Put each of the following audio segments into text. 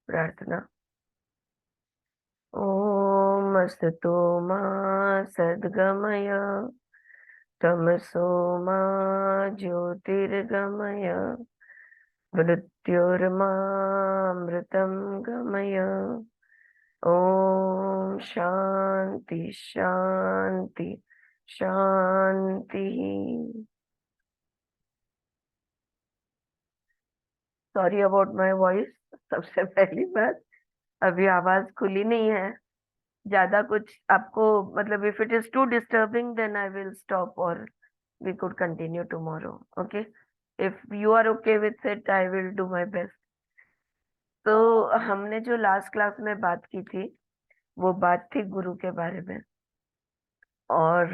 प्रार्थना। ओम अस्तु मा सद्गमय तमसो मा ज्योतिर्गमय मृत्योर्मामृतं गमय। ओम शांति शांति शांति। Sorry about my voice. सबसे पहली बात, अभी आवाज खुली नहीं है। ज्यादा कुछ आपको मतलब if it is too disturbing then I will stop और we could continue tomorrow. Okay, if you are okay with it I will do my best. तो हमने जो लास्ट क्लास में बात की थी वो बात थी गुरु के बारे में। और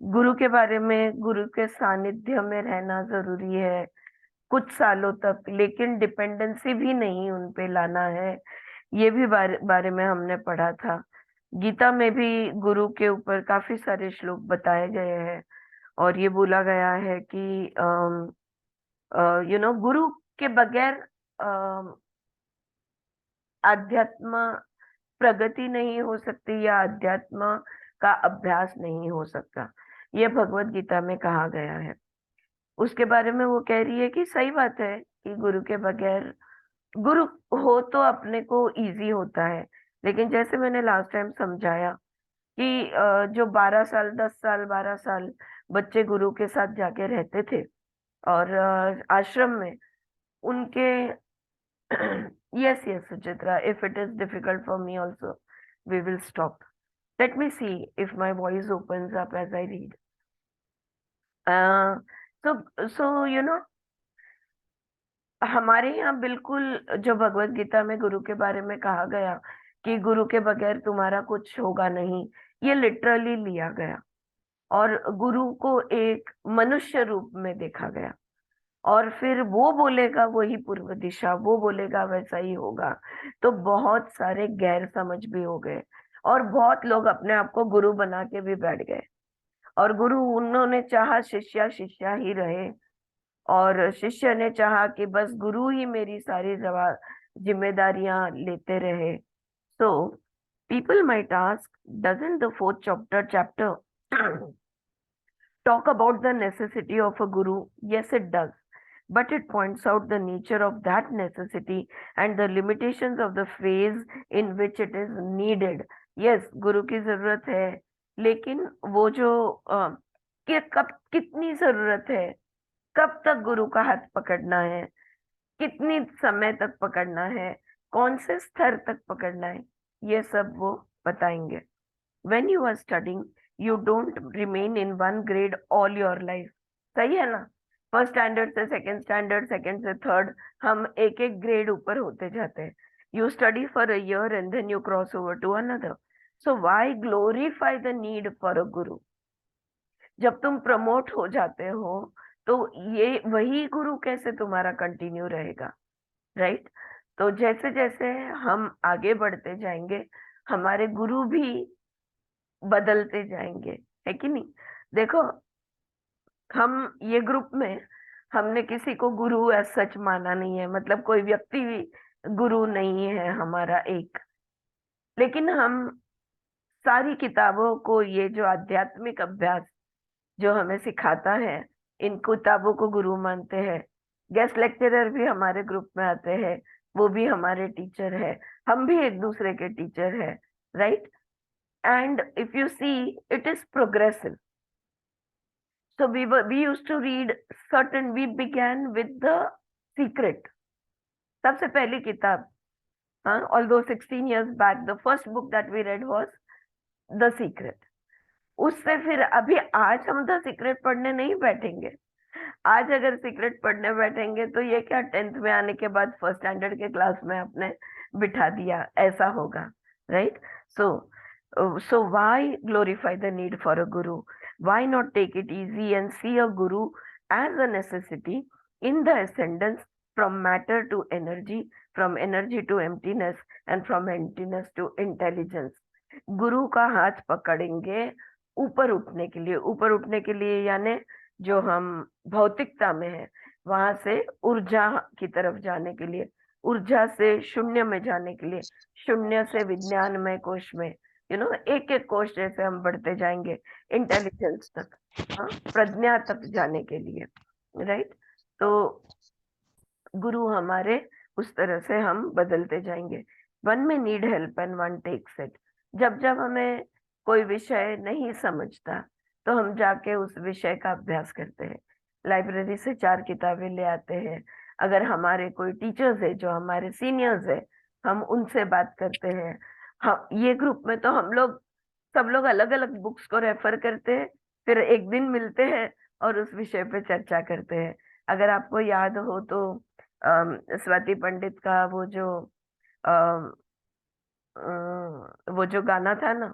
गुरु के बारे में, गुरु के सानिध्य में रहना जरूरी है कुछ सालों तक, लेकिन डिपेंडेंसी भी नहीं उन पे लाना है। ये भी बारे में हमने पढ़ा था। गीता में भी गुरु के ऊपर काफी सारे श्लोक बताए गए हैं और ये बोला गया है कि गुरु के बगैर अध्यात्म प्रगति नहीं हो सकती या अध्यात्म का अभ्यास नहीं हो सकता। ये भगवत गीता में कहा गया है। उसके बारे में वो कह रही है कि सही बात है कि गुरु के बगैर, गुरु हो तो अपने को इजी होता है, लेकिन जैसे मैंने लास्ट टाइम समझाया कि जो 12 साल 10 साल 12 साल बच्चे गुरु के साथ जाके रहते थे और आश्रम में उनके yes yes Suchitra, if it is difficult for me also we will stop. Let me see if my voice opens up as I read. So so हमारे यहाँ बिल्कुल जो भगवत गीता में गुरु के बारे में कहा गया कि गुरु के बगैर तुम्हारा कुछ होगा नहीं, ये लिटरली लिया गया। और गुरु को एक मनुष्य रूप में देखा गया और फिर वो बोलेगा वही पूर्व दिशा, वो बोलेगा वैसा ही होगा। तो बहुत सारे गैर समझ भी हो गए और बहुत लोग अपने आप को गुरु बना के भी बैठ गए। और गुरु उन्होंने चाहा शिष्या शिष्या ही रहे और शिष्य ने चाहा कि बस गुरु ही मेरी सारी जिम्मेदारियां लेते रहे। So people might ask, doesn't the fourth chapter talk about the necessity of a guru? Yes, it does. But it points out the nature of that necessity and the limitations of the phase in which it is needed. Yes, गुरु की जरूरत है, लेकिन वो जो कि कब कितनी जरूरत है, कब तक गुरु का हाथ पकड़ना है, कितनी समय तक पकड़ना है, कौन से स्तर तक पकड़ना है, ये सब वो बताएंगे। when you are studying you don't remain in one grade all your life। सही है ना? फर्स्ट स्टैंडर्ड से सेकंड स्टैंडर्ड, सेकंड से थर्ड, हम एक एक ग्रेड ऊपर होते जाते हैं। You study for a year and then you cross over to another. So why glorify the need for a guru? जब तुम प्रमोट हो जाते हो तो ये वही गुरु कैसे तुम्हारा कंटिन्यू रहेगा, राइट? तो जैसे जैसे हम आगे बढ़ते जाएंगे हमारे गुरु भी बदलते जाएंगे, है कि नहीं? देखो, हम ये ग्रुप में हमने किसी को गुरु एज सच माना नहीं है, मतलब कोई व्यक्ति गुरु नहीं है हमारा एक। लेकिन हम सारी किताबों को, ये जो आध्यात्मिक अभ्यास जो हमें सिखाता है, इन किताबों को गुरु मानते हैं। गेस्ट लेक्चरर भी हमारे ग्रुप में आते हैं, वो भी हमारे टीचर है, हम भी एक दूसरे के टीचर है, right? And if you see, it is progressive. So we used to read certain, we began with The Secret, सबसे पहली किताब। हाँ, although 16 years back the first book that we read was The Secret। उससे फिर अभी आज हम the secret पढ़ने नहीं बैठेंगे। आज अगर सीक्रेट पढ़ने बैठेंगे तो ये क्या 10th में आने के बाद फर्स्ट स्टैंडर्ड के क्लास में आपने बिठा दिया, ऐसा होगा, right? So why glorify the need for a guru? Why not take it easy and see a guru as a necessity in the ascendance from matter to energy, from energy to emptiness, and from emptiness to intelligence। गुरु का हाथ पकड़ेंगे ऊपर उठने के लिए, ऊपर उठने के लिए यानी जो हम भौतिकता में है वहां से ऊर्जा की तरफ जाने के लिए। ऊर्जा से शून्य में जाने के लिए, शून्य से विज्ञानमय कोश में, एक एक कोश जैसे हम बढ़ते जाएंगे इंटेलिजेंस तक, हाँ, प्रज्ञा तक जाने के लिए, राइट। तो गुरु हमारे उस तरह से हम बदलते जाएंगे। One may need help and one takes it. जब जब हमें कोई विषय नहीं समझता तो हम जाके उस विषय का अभ्यास करते हैं, लाइब्रेरी से 4 किताबें ले आते हैं। अगर हमारे कोई टीचर्स है जो हमारे सीनियर्स है, हम उनसे बात करते हैं। हम ये ग्रुप में तो हम लोग सब लोग अलग अलग बुक्स को रेफर करते हैं, फिर एक दिन मिलते हैं और उस विषय पे चर्चा करते हैं। अगर आपको याद हो तो स्वाति पंडित का अम, वो जो गाना था ना,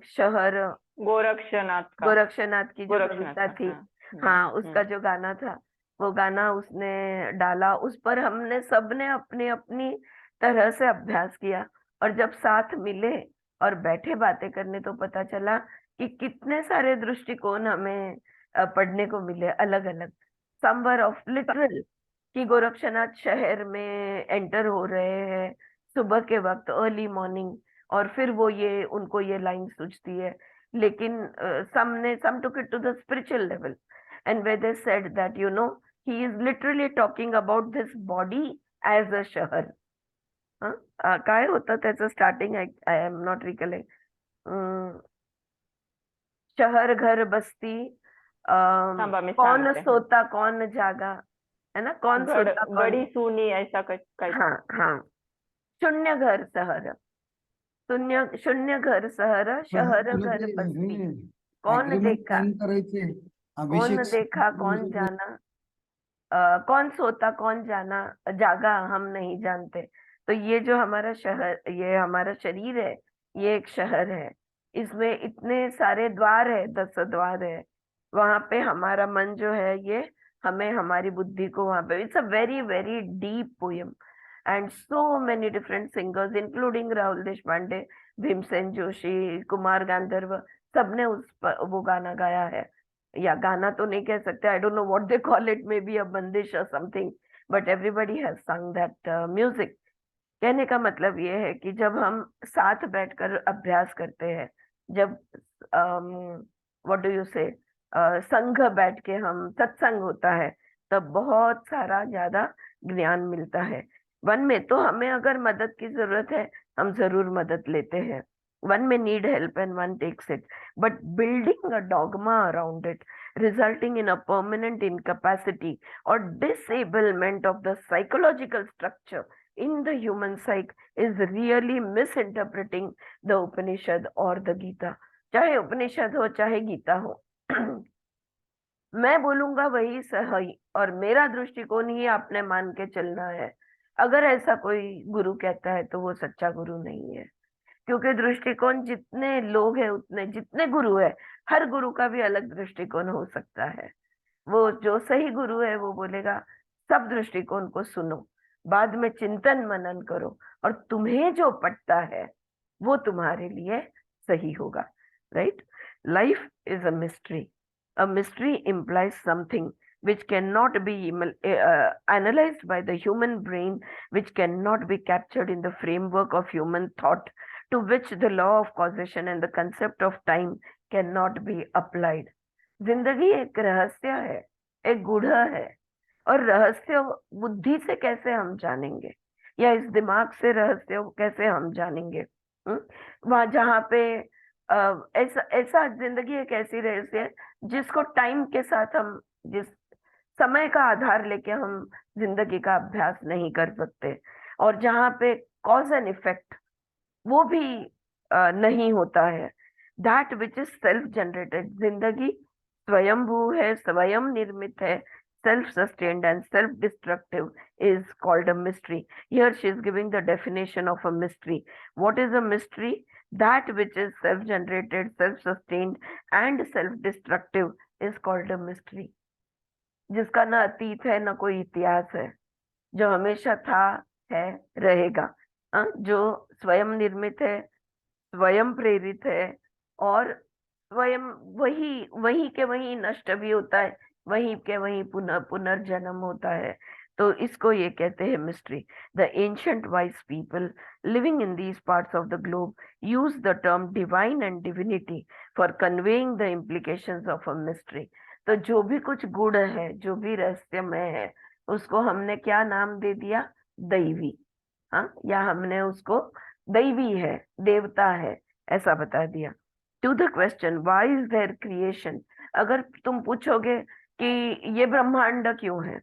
शहर, गोरक्षनाथ का, गोरक्षनाथ की जो गोरक्षनाथ कविता का, थी, हाँ। हाँ, उसका जो गाना था, वो गाना उसने डाला, उस पर हमने सबने अपनी अपनी तरह से अभ्यास किया। और जब साथ मिले और बैठे बातें करने तो पता चला कि कितने सारे दृष्टिकोण हमें पढ़ने को मिले, अलग अलग। समवर ऑफ लिटरल, कि गोरक्षनाथ शहर में एंटर हो रहे हैं सुबह के वक्त, अर्ली मॉर्निंग, और फिर वो ये उनको ये लाइन सूझती है। लेकिन some took it to the spiritual level, and where they said that he is literally talking about this body as a शहर. काय होतं त्याचं starting, I am not recollect. शहर घर बस्ती, थांबा मी कौन सांगते. सोता कौन जागा, है ना, कौन सोता कौन, गडी सुनी ऐसा काही. हाँ हाँ, शून्य घर शहर, शून्य शून्य घर शहर, शहर तुला घर ते बस्ती, हे कौन अग्रीमेंट देखा, साइन करायचे, कौन अभिषेक देखा कौन जाना, कौन सोता कौन जाना, जागा हम नहीं जानते। तो ये जो हमारा शहर, ये हमारा शरीर है, ये एक शहर है। इसमें इतने सारे द्वार है, 10 द्वार है। वहां पे हमारा मन जो है, ये हमें हमारी बुद्धि को वहां पे, it's a very very deep poem, and so many different singers including Rahul Deshpande, Bhimsen Joshi, Kumar Gandharva, सबने वो गाना गाया है। या गाना तो नहीं कह सकते, आई don't know what they call it, may be a बंदिश और समथिंग, बट एवरीबॉडी हैज संग दैट म्यूजिक। कहने का मतलब ये है कि जब हम साथ बैठकर अभ्यास करते हैं, जब व्हाट डू यू से, संघ बैठ के हम सत्संग होता है, तब बहुत सारा ज्यादा ज्ञान मिलता है। वन में तो हमें अगर मदद की जरूरत है, हम जरूर मदद लेते हैं। One may need help and one takes it, but building a dogma around it, resulting in a permanent incapacity or disablement of the psychological structure in the human psyche, is really misinterpreting the Upanishad or the Gita. चाहे उपनिषद हो चाहे गीता हो, मैं बोलूंगा वही सही, और मेरा दृष्टिकोण ही आपने मान के चलना है। अगर ऐसा कोई गुरु कहता है तो वो सच्चा गुरु नहीं है, क्योंकि दृष्टिकोण जितने लोग हैं उतने, जितने गुरु है, हर गुरु का भी अलग दृष्टिकोण हो सकता है। वो जो सही गुरु है वो बोलेगा सब दृष्टिकोण को सुनो, बाद में चिंतन मनन करो, और तुम्हें जो पटता है वो तुम्हारे लिए सही होगा, right. Life is a mystery. A mystery implies something which cannot be analyzed by the human brain, which cannot be captured in the framework of human thought, to which the law of causation and the concept of time cannot be applied. जिंदगी एक रहस्य है, एक गूढ़ है, और रहस्य बुद्धि से कैसे हम जानेंगे, या इस दिमाग से रहस्य कैसे हम जानेंगे? वहां जहाँ पे ऐसा ऐसा जिंदगी एक ऐसी रहस्य है जिसको टाइम के साथ हम, जिस समय का आधार लेके हम जिंदगी का अभ्यास नहीं कर सकते, और जहाँ पे कॉज एंड इफेक्ट वो भी नहीं होता है, that which is self generated, जिंदगी स्वयंभू है, स्वयं निर्मित है, self sustained and self destructive, is called a mystery. Here she is giving the definition of a mystery. What is a mystery? That which is self generated, self sustained and self destructive is called a mystery. जिसका ना अतीत है ना कोई इतिहास है, जो हमेशा था, है, रहेगा, जो स्वयं निर्मित है, स्वयं प्रेरित है, और स्वयं वही वही के वही नष्ट भी होता है, वही के वही पुनर्जन्म होता है। तो इसको ये कहते हैं mystery. The ancient wise people living in these parts of the globe use the term divine and divinity for conveying the implications of a mystery. तो जो भी कुछ गुड़ है, जो भी रहस्यमय है, उसको हमने क्या नाम दे दिया? दैवी. हाँ, या हमने उसको दैवी है, देवता है, ऐसा बता दिया. To the question why is there creation, अगर तुम पूछोगे कि ये ब्रह्मांड क्यों है,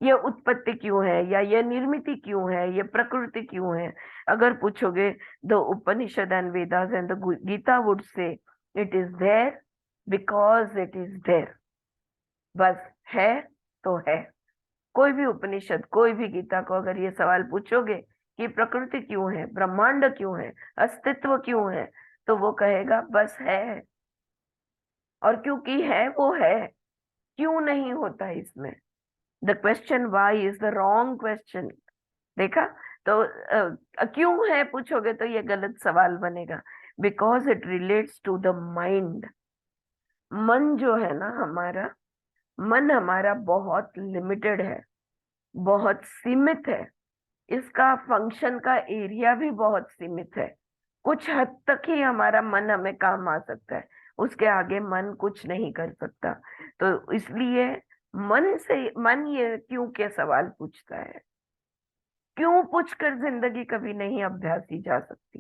ये उत्पत्ति क्यों है, या ये निर्मिति क्यों है, ये प्रकृति क्यों है, अगर पूछोगे, the Upanishad and Vedas and the Gita would say it is there because it is there. बस है तो है. कोई भी उपनिषद, कोई भी गीता को अगर ये सवाल पूछोगे कि प्रकृति क्यों है, ब्रह्मांड क्यों है, अस्तित्व क्यों है, तो वो कहेगा बस है. और क्योंकि है वो है, क्यों नहीं होता इसमें. The question Y is the wrong question. देखा, तो क्यों है पूछोगे तो ये गलत सवाल बनेगा. Because it relates to the mind. मन जो है ना हमारा, मन हमारा बहुत लिमिटेड है, बहुत सीमित है. इसका फंक्शन का एरिया भी बहुत सीमित है. कुछ हद तक ही हमारा मन हमें काम आ सकता है, उसके आगे मन कुछ नहीं कर सकता. तो इसलिए मन ये क्यों के सवाल पूछता है. क्यों पूछकर जिंदगी कभी नहीं अभ्यासी जा सकती.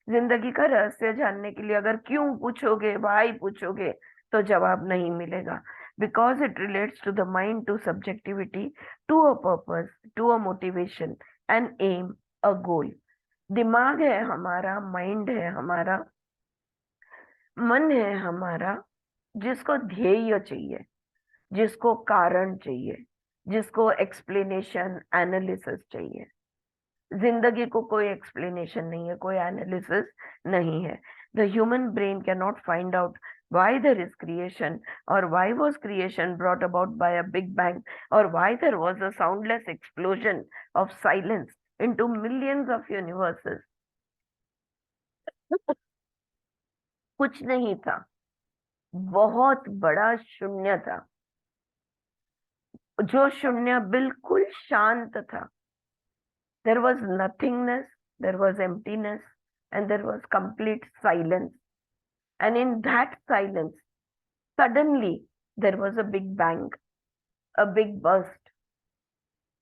जिंदगी का रहस्य जानने के लिए अगर क्यों पूछोगे, वाई पूछोगे, तो जवाब नहीं मिलेगा. Because it relates to the mind, to subjectivity, to a purpose, to a motivation, an aim, a goal. दिमाग है हमारा, माइंड है हमारा, मन है हमारा, जिसको ध्येय चाहिए, जिसको कारण चाहिए, जिसको एक्सप्लेनेशन, एनालिसिस चाहिए. जिंदगी को कोई एक्सप्लेनेशन नहीं है, कोई एनालिसिस नहीं है. The human brain can not find out why there is creation, or why was creation brought about by a big bang, or why there was a soundless explosion of silence into millions of universes. कुछ नहीं था, बहुत बड़ा शून्य था, जो शून्य बिल्कुल शांत था. There was nothingness, there was emptiness, and there was complete silence. And in that silence, suddenly there was a big bang, a big burst,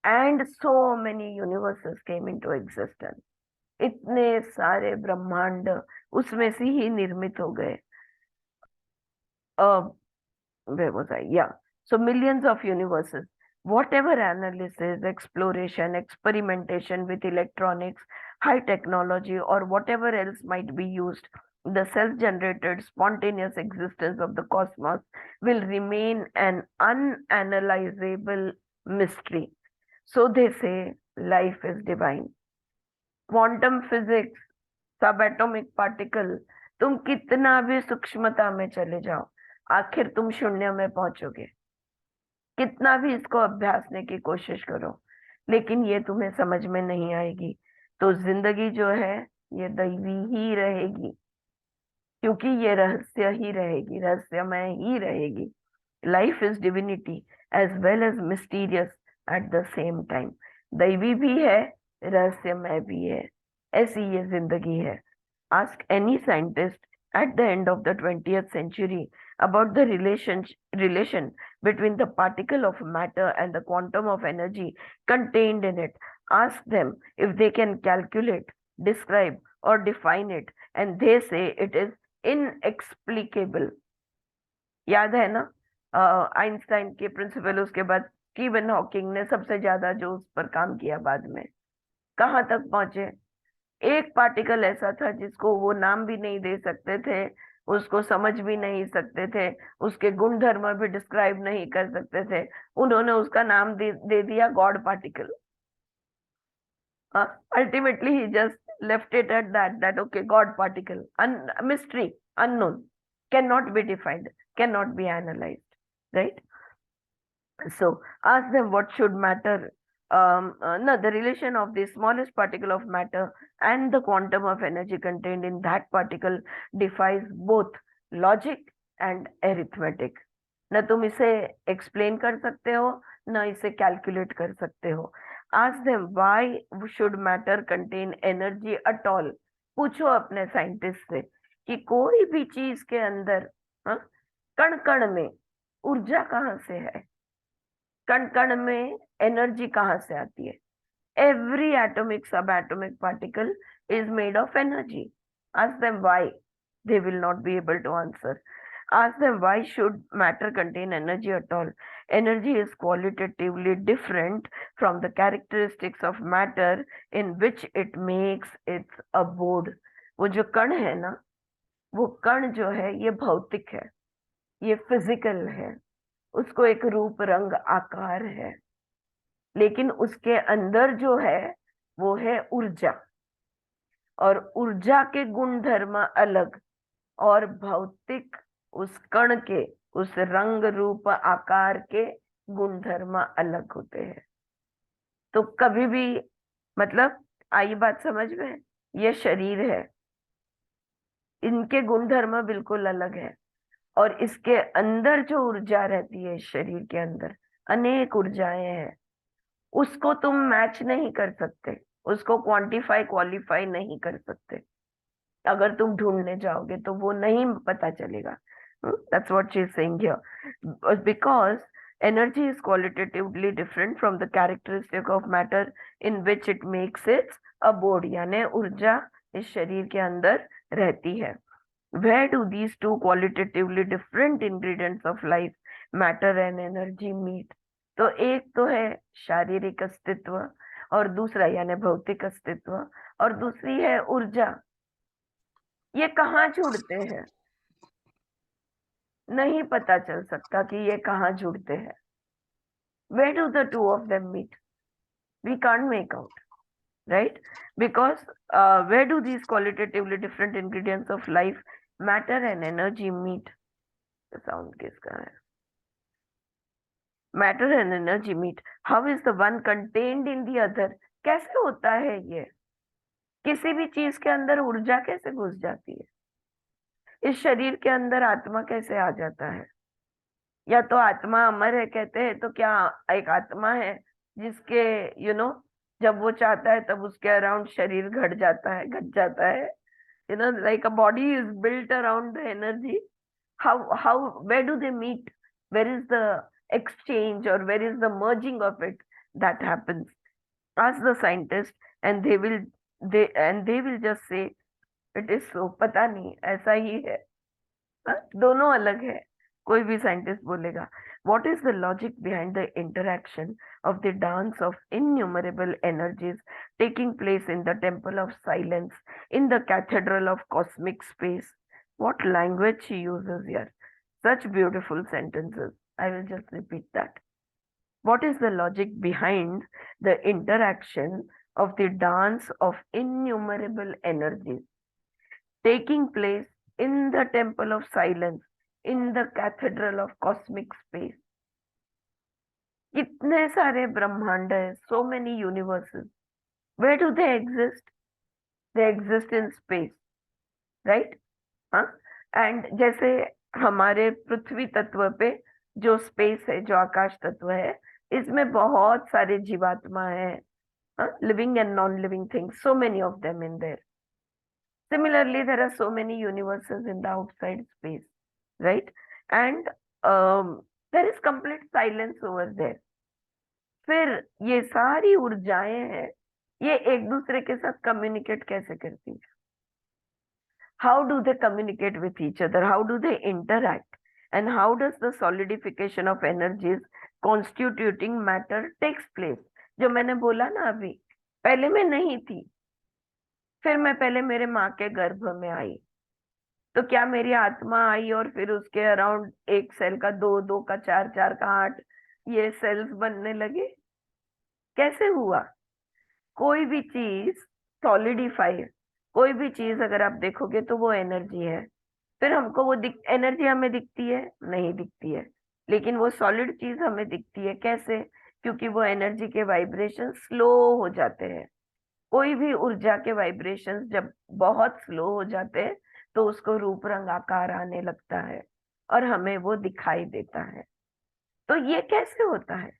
and so many universes came into existence. इतने सारे ब्रह्मांड उसमें से ही निर्मित हो गए. Where was I? Yeah. So millions of universes. Whatever analysis, exploration, experimentation with electronics, high technology, or whatever else might be used, the self-generated spontaneous existence of the cosmos will remain an unanalyzable mystery. So they say life is divine. Quantum physics, subatomic particle, तुम कितना भी सूक्ष्मता में चले जाओ, आखिर तुम शून्य में पहुंचोगे. कितना भी इसको अभ्यासने की कोशिश करो, लेकिन ये तुम्हें समझ में नहीं आएगी. तो जिंदगी जो है ये दैवी ही रहेगी, क्योंकि ये रहस्य ही रहेगी, रहस्यमय ही रहेगी. Life is divinity as well as mysterious at the same time. दैवी भी है, रहस्यमय भी है. ऐसी ये जिंदगी है. Ask any scientist at the end of the 20th century about the relation between the particle of matter and the quantum of energy contained in it. Ask them if they can calculate, describe, or define it, and they say it is inexplicable. याद है ना Einstein के principal, उसके बाद Steven Hawking ने सबसे ज्यादा जो उस पर काम किया, बाद में कहाँ तक पहुंचे. एक पार्टिकल ऐसा था जिसको वो नाम भी नहीं दे सकते थे, उसको समझ भी नहीं सकते थे, उसके गुण धर्म भी डिस्क्राइब नहीं कर सकते थे. उन्होंने उसका नाम दे दिया God particle. Ultimately he just left it at that okay, God particle, mystery, unknown, cannot be defined, cannot be analyzed, right? So ask them what should matter. No, the relation of the smallest particle of matter and the quantum of energy contained in that particle defies both logic and arithmetic. न तुम इसे explain कर सकते हो, ना इसे calculate कर सकते हो। Ask them why should matter contain energy at all. पूछो अपने साइंटिस्ट से कि कोई भी चीज के अंदर, हाँ, कण कण में ऊर्जा कहाँ से है, कण कण में एनर्जी कहाँ से आती है। Every atomic, subatomic particle is made of energy. Ask them why. They will not be able to answer. Ask them why should matter contain energy at all. Energy is qualitatively different from the characteristics of matter in which it makes its abode. वो जो कण है ना, वो कण जो है ये भौतिक है, ये फिजिकल है, उसको एक रूप रंग आकार है, लेकिन उसके अंदर जो है वो है ऊर्जा, और ऊर्जा के गुण धर्म अलग, और भौतिक उस कण के, उस रंग रूप आकार के गुण धर्म अलग होते हैं। तो कभी भी, मतलब आई बात समझ में, ये शरीर है, इनके गुण धर्म बिल्कुल अलग है, और इसके अंदर जो ऊर्जा रहती है, इस शरीर के अंदर अनेक ऊर्जाएं हैं, उसको तुम मैच नहीं कर सकते, उसको क्वांटिफाई क्वालिफाई नहीं कर सकते। अगर तुम ढूंढने जाओगे तो वो नहीं पता चलेगा। That's what she is saying here, because energy is qualitatively different from the characteristic of matter in which it makes its abode, यानी ऊर्जा इस शरीर के अंदर रहती है। Where do these two qualitatively different ingredients of life, matter and energy meet? तो एक तो है शारीरिक अस्तित्व, और दूसरा यानी भौतिक अस्तित्व, और दूसरी है ऊर्जा। ये कहाँ जुड़ते हैं, नहीं पता चल सकता कि ये कहाँ जुड़ते हैं। Where do the two of them meet? We can't make out, right? Because where do these qualitatively different ingredients of life, matter and energy meet? The sound किसका है? Matter and energy meet. How is the one contained in the other? कैसे होता है ये? किसी भी चीज के अंदर ऊर्जा कैसे घुस जाती है? इस शरीर के अंदर आत्मा कैसे आ जाता है? या तो आत्मा अमर है कहते हैं, तो क्या एक आत्मा है जिसके जब वो चाहता है तब उसके अराउंड शरीर घट जाता है, घट जाता है, like a body is built around the energy. How where do they meet? Where is the exchange, or where is the merging of it that happens? Ask the scientist, and they will just say it is so. पता नहीं, ऐसा ही है। दोनों अलग है, कोई भी scientist बोलेगा। What is the logic behind the interaction of the dance of innumerable energies taking place in the temple of silence, in the cathedral of cosmic space? What language she uses here. Such beautiful sentences. I will just repeat that. What is the logic behind the interaction of the dance of innumerable energies taking place in the temple of silence, in the cathedral of cosmic space? कितने सारे ब्रह्मांड है, so many universes. Where do they exist? They exist in space, right? हाँ, and जैसे हमारे पृथ्वी तत्व पे जो स्पेस है, जो आकाश तत्व है, इसमें बहुत सारे जीवात्मा है, living and non living things, so many of them in there. Similarly, there are so many universes in the outside space, right? And there is complete silence over there. फिर ये सारी ऊर्जाएं हैं, ये एक दूसरे के साथ कम्युनिकेट कैसे करती है? How do they communicate with each other? How do they interact? And how does the solidification of energies constituting matter takes place? जो मैंने बोला ना अभी, पहले मैं नहीं थी, फिर मैं पहले मेरे माँ के गर्भ में आई, तो क्या मेरी आत्मा आई और फिर उसके अराउंड एक सेल का दो, दो का चार, चार का आठ, ये सेल्स बनने लगे? कैसे हुआ? कोई भी चीज सॉलिडिफाई, कोई भी चीज अगर आप देखोगे तो वो एनर्जी है। फिर हमको वो एनर्जी हमें दिखती है? नहीं दिखती है, लेकिन वो सॉलिड चीज हमें दिखती है। कैसे? क्योंकि वो एनर्जी के वाइब्रेशन स्लो हो जाते हैं। कोई भी ऊर्जा के वाइब्रेशंस जब बहुत स्लो हो जाते हैं तो उसको रूप रंग आकार आने लगता है और हमें वो दिखाई देता है। तो ये कैसे होता है?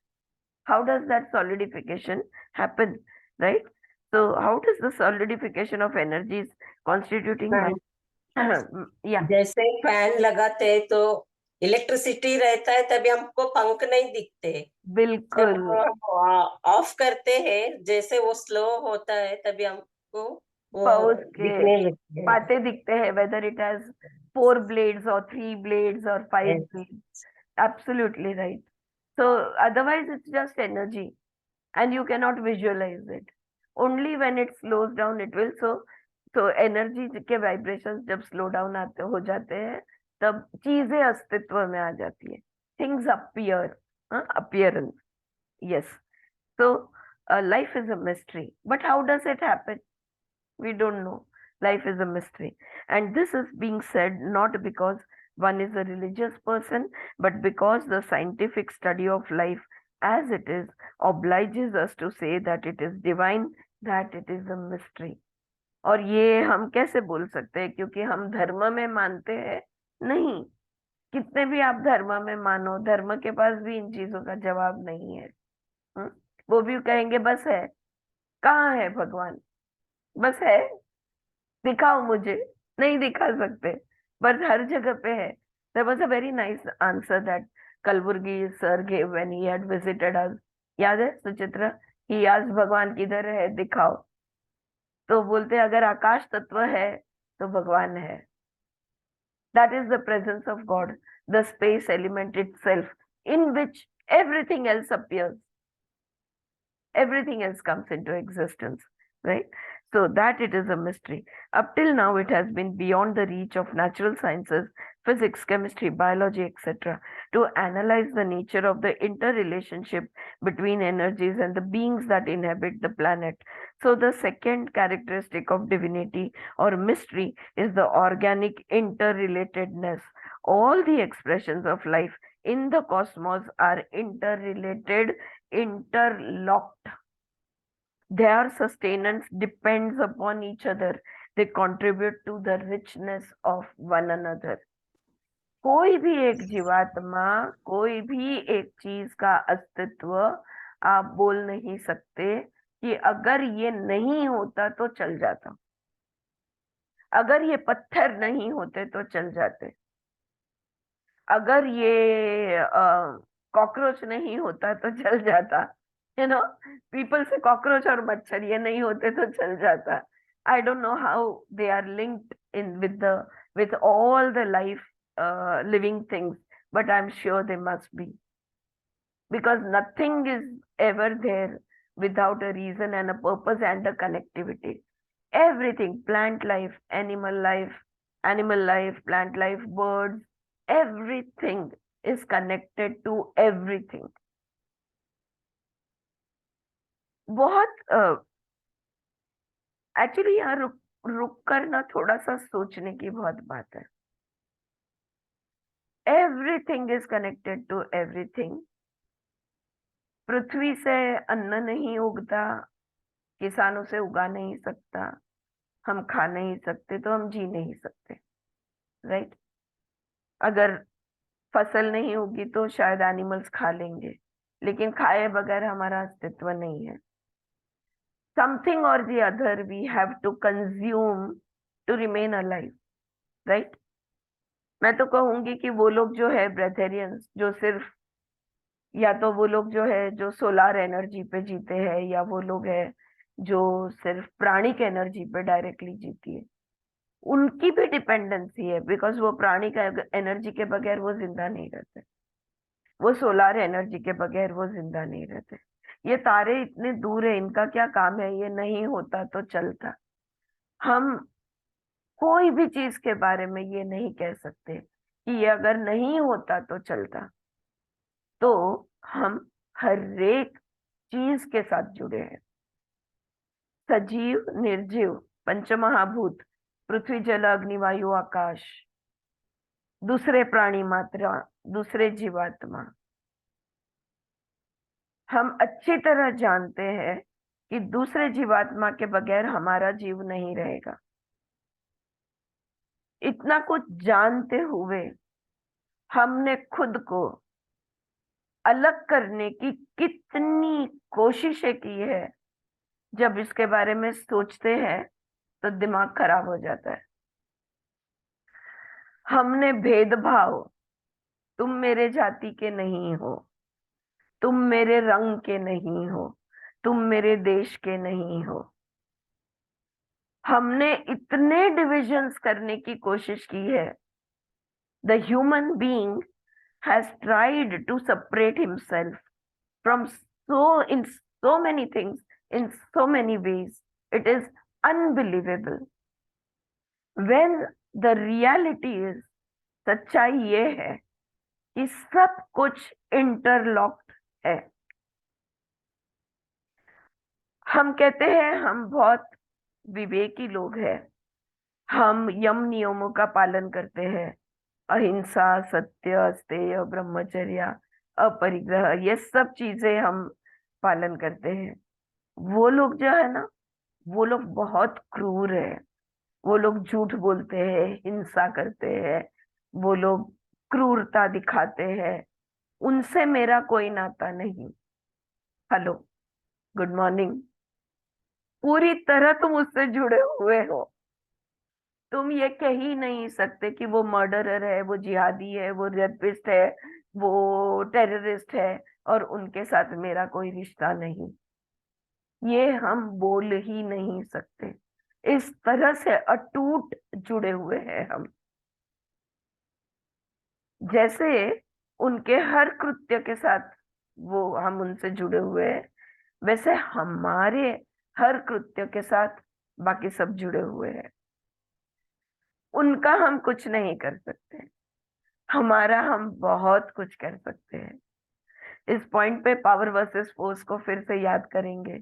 How does that solidification happen, right? So how does the solidification of energies constituting हाँ, matter? Yeah, जैसे फैन लगाते हैं तो इलेक्ट्रिसिटी रहता है तभी हमको पंख नहीं दिखते। जब बिल्कुल। हम ऑफ करते हैं जैसे वो स्लो होता है तभी हमको वो पहुंच के दिखने लगते हैं। बातें दिखते हैं, whether it has 4 blades or 3 blades or 5 blades. Absolutely right. So otherwise it's just energy and you cannot visualize it. Only when it slows down it will. So energy के vibrations जब slow down आते हो जाते हैं तब चीजें अस्तित्व में आ जाती है. Things appear. Appearance. Yes. So life is a mystery. But how does it happen? We don't know. Life is a mystery. And this is being said not because one is a religious person, but because the scientific study of life as it is obliges us to say that it is divine, that it is a mystery. और ये हम कैसे बोल सकते हैं? क्योंकि हम धर्म में मानते हैं? नहीं. कितने भी आप धर्म में मानो, धर्म के पास भी इन चीजों का जवाब नहीं है. वो भी कहेंगे बस है. कहाँ है भगवान? बस है, दिखाओ मुझे. नहीं दिखा सकते, पर हर जगह पे है. There was a very nice answer that Kalburgi sir gave when he had visited us. याद है सुचित्रा? He asked भगवान किधर है, दिखाओ. तो बोलते अगर आकाश तत्व है तो भगवान है. That is the presence of God, the space element itself, in which everything else appears. Everything else comes into existence, right? So that it is a mystery. Up till now, it has been beyond the reach of natural sciences, physics, chemistry, biology, etc., to analyze the nature of the interrelationship between energies and the beings that inhabit the planet. So the second characteristic of divinity or mystery is the organic interrelatedness. All the expressions of life in the cosmos are interrelated, interlocked. Their sustenance depends upon each other. They contribute to the richness of one another. कोई भी एक जीवात्मा, कोई भी एक चीज का अस्तित्व आप बोल नहीं सकते कि अगर ये नहीं होता तो चल जाता. अगर ये पत्थर नहीं होते तो चल जाते. अगर ये कॉकरोच नहीं होता तो चल जाता. पीपल से कॉकरोच और मच्छर ये नहीं होते तो चल जाता. I don't know how they are linked in with all the life living things, but I'm sure they must be, because nothing is ever there without a reason and a purpose and a connectivity. Everything, plant life, animal life, plant life, birds, everything is connected to everything. बहुत actually यहाँ रुक कर ना थोड़ा सा सोचने की बहुत बात है. Everything is connected to everything. पृथ्वी से अन्न नहीं उगता, किसानों से उगा नहीं सकता, हम खा नहीं सकते तो हम जी नहीं सकते, राइट? अगर फसल नहीं होगी तो शायद एनिमल्स खा लेंगे, लेकिन खाए बगैर हमारा अस्तित्व नहीं है. Something or the other we have to consume to remain alive, right? मैं तो कहूंगी कि वो लोग जो है ब्रेथेरियंस, जो सिर्फ या तो वो लोग जो है जो सोलार एनर्जी पे जीते हैं, या वो लोग है जो सिर्फ प्राणिक एनर्जी पे डायरेक्टली जीती है, उनकी भी डिपेंडेंसी है. बिकॉज वो प्राणिक एनर्जी के बगैर वो जिंदा नहीं रहते, वो सोलार एनर्जी के बगैर वो जिंदा नहीं रहते. ये तारे इतने दूर है, इनका क्या काम है? ये नहीं होता तो चलता. हम कोई भी चीज के बारे में ये नहीं कह सकते कि ये अगर नहीं होता तो चलता. तो हम हर एक चीज के साथ जुड़े हैं. सजीव, निर्जीव, पंचमहाभूत, पृथ्वी, जल, अग्नि, वायु, आकाश, दूसरे प्राणी मात्रा, दूसरे जीवात्मा. हम अच्छी तरह जानते हैं कि दूसरे जीवात्मा के बगैर हमारा जीव नहीं रहेगा. इतना कुछ जानते हुए हमने खुद को अलग करने की कितनी कोशिशें की है, जब इसके बारे में सोचते हैं तो दिमाग खराब हो जाता है। हमने भेदभाव, तुम मेरे जाति के नहीं हो, तुम मेरे रंग के नहीं हो, तुम मेरे देश के नहीं हो, हमने इतने डिविजन्स करने की कोशिश की है। The human being has tried to separate himself from in so many things, in so many ways. It is unbelievable. When the reality is, सच्चाई ये है कि सब कुछ इंटरलॉक्ड है। हम कहते हैं हम बहुत विवेकी लोग हैं, हम यम नियमों का पालन करते हैं, अहिंसा, सत्य, अस्तेय, ब्रह्मचर्य, अपरिग्रह, ये सब चीजें हम पालन करते हैं। वो लोग जो है ना, वो लोग बहुत क्रूर है, वो लोग झूठ बोलते हैं, हिंसा करते हैं, वो लोग क्रूरता दिखाते हैं। उनसे मेरा कोई नाता नहीं। Hello, good morning. पूरी तरह तुम उससे जुड़े हुए हो। तुम ये कह ही नहीं सकते कि वो मर्डरर है, वो जिहादी है, वो रेपिस्ट है, वो टेररिस्ट है और उनके साथ मेरा कोई रिश्ता नहीं। ये हम बोल ही नहीं सकते। इस तरह से अटूट जुड़े हुए हैं हम। जैसे उनके हर कृत्य के साथ वो हम उनसे जुड़े हुए हैं, वैसे हमारे हर कृत्य के साथ बाकी सब जुड़े हुए हैं। उनका हम कुछ नहीं कर सकते, हमारा हम बहुत कुछ कर सकते हैं। इस पॉइंट पे पावर वर्सेस फोर्स को फिर से याद करेंगे।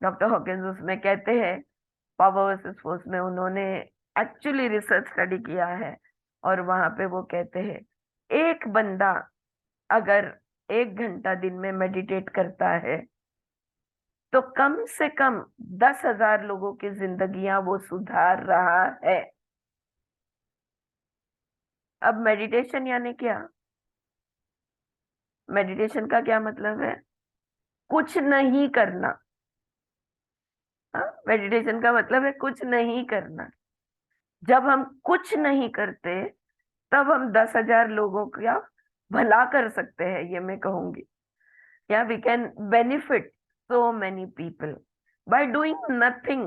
डॉक्टर हॉकिंस उसमें कहते हैं, पावर वर्सेस फोर्स में उन्होंने एक्चुअली रिसर्च स्टडी किया है और वहां पे वो कहते हैं एक बंदा अगर 1 घंटा दिन में मेडिटेट करता है तो कम से कम 10,000 लोगों की जिंदगियां वो सुधार रहा है। अब मेडिटेशन यानी क्या? मेडिटेशन का क्या मतलब है? कुछ नहीं करना। मेडिटेशन का मतलब है कुछ नहीं करना। जब हम कुछ नहीं करते तब हम 10,000 लोगों का भला कर सकते हैं, ये मैं कहूंगी। या we can benefit so many people by doing nothing.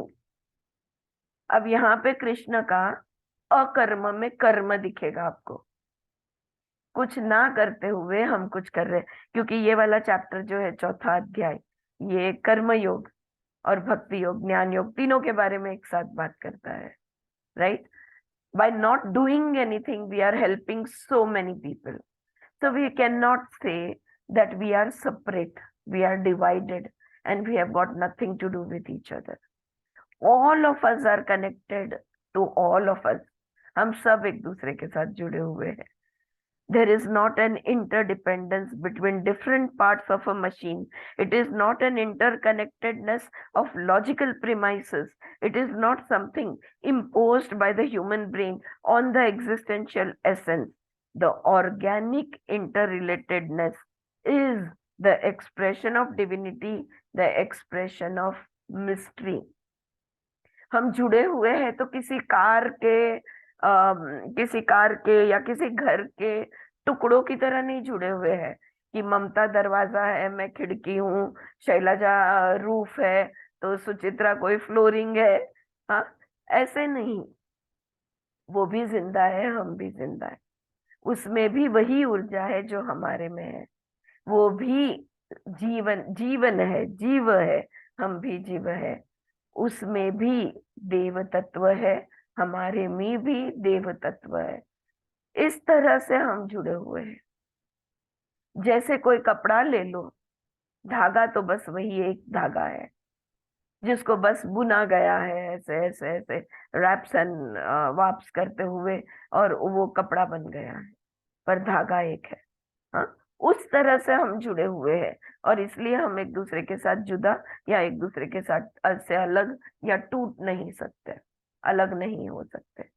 अब यहाँ पे कृष्ण का अकर्म में कर्म दिखेगा आपको। कुछ ना करते हुए हम कुछ कर रहे हैं, क्योंकि ये वाला चैप्टर जो है, चौथा अध्याय, ये कर्म योग और भक्ति योग, ज्ञान योग, तीनों के बारे में एक साथ बात करता है, right? By not doing anything, we are helping so many people. So we cannot say that we are separate, we are divided, and we have got nothing to do with each other. All of us are connected to all of us. हम सब एक दूसरे के साथ जुड़े हुए हैं। There is not an interdependence between different parts of a machine. It is not an interconnectedness of logical premises. It is not something imposed by the human brain on the existential essence. The organic interrelatedness is the expression of divinity, the expression of mystery. हम जुड़े हुए हैं तो किसी car के या किसी घर के टुकड़ों की तरह नहीं जुड़े हुए हैं कि ममता दरवाजा है, मैं खिड़की हूँ, शैलजा रूफ है, तो सुचित्रा कोई फ्लोरिंग है। हाँ, ऐसे नहीं। वो भी जिंदा है, हम भी जिंदा है। उसमें भी वही ऊर्जा है जो हमारे में है। वो भी जीवन है, जीव है, हम भी जीव है। उसमें भी देव तत्व है, हमारे में भी देव तत्व है। इस तरह से हम जुड़े हुए हैं। जैसे कोई कपड़ा ले लो, धागा तो बस वही एक धागा है जिसको बस बुना गया है, ऐसे ऐसे ऐसे रैप्स एंड वाप्स करते हुए, और वो कपड़ा बन गया है, पर धागा एक है। हाँ, उस तरह से हम जुड़े हुए हैं और इसलिए हम एक दूसरे के साथ जुदा या एक दूसरे के साथ से अलग या टूट नहीं सकते, अलग नहीं हो सकते।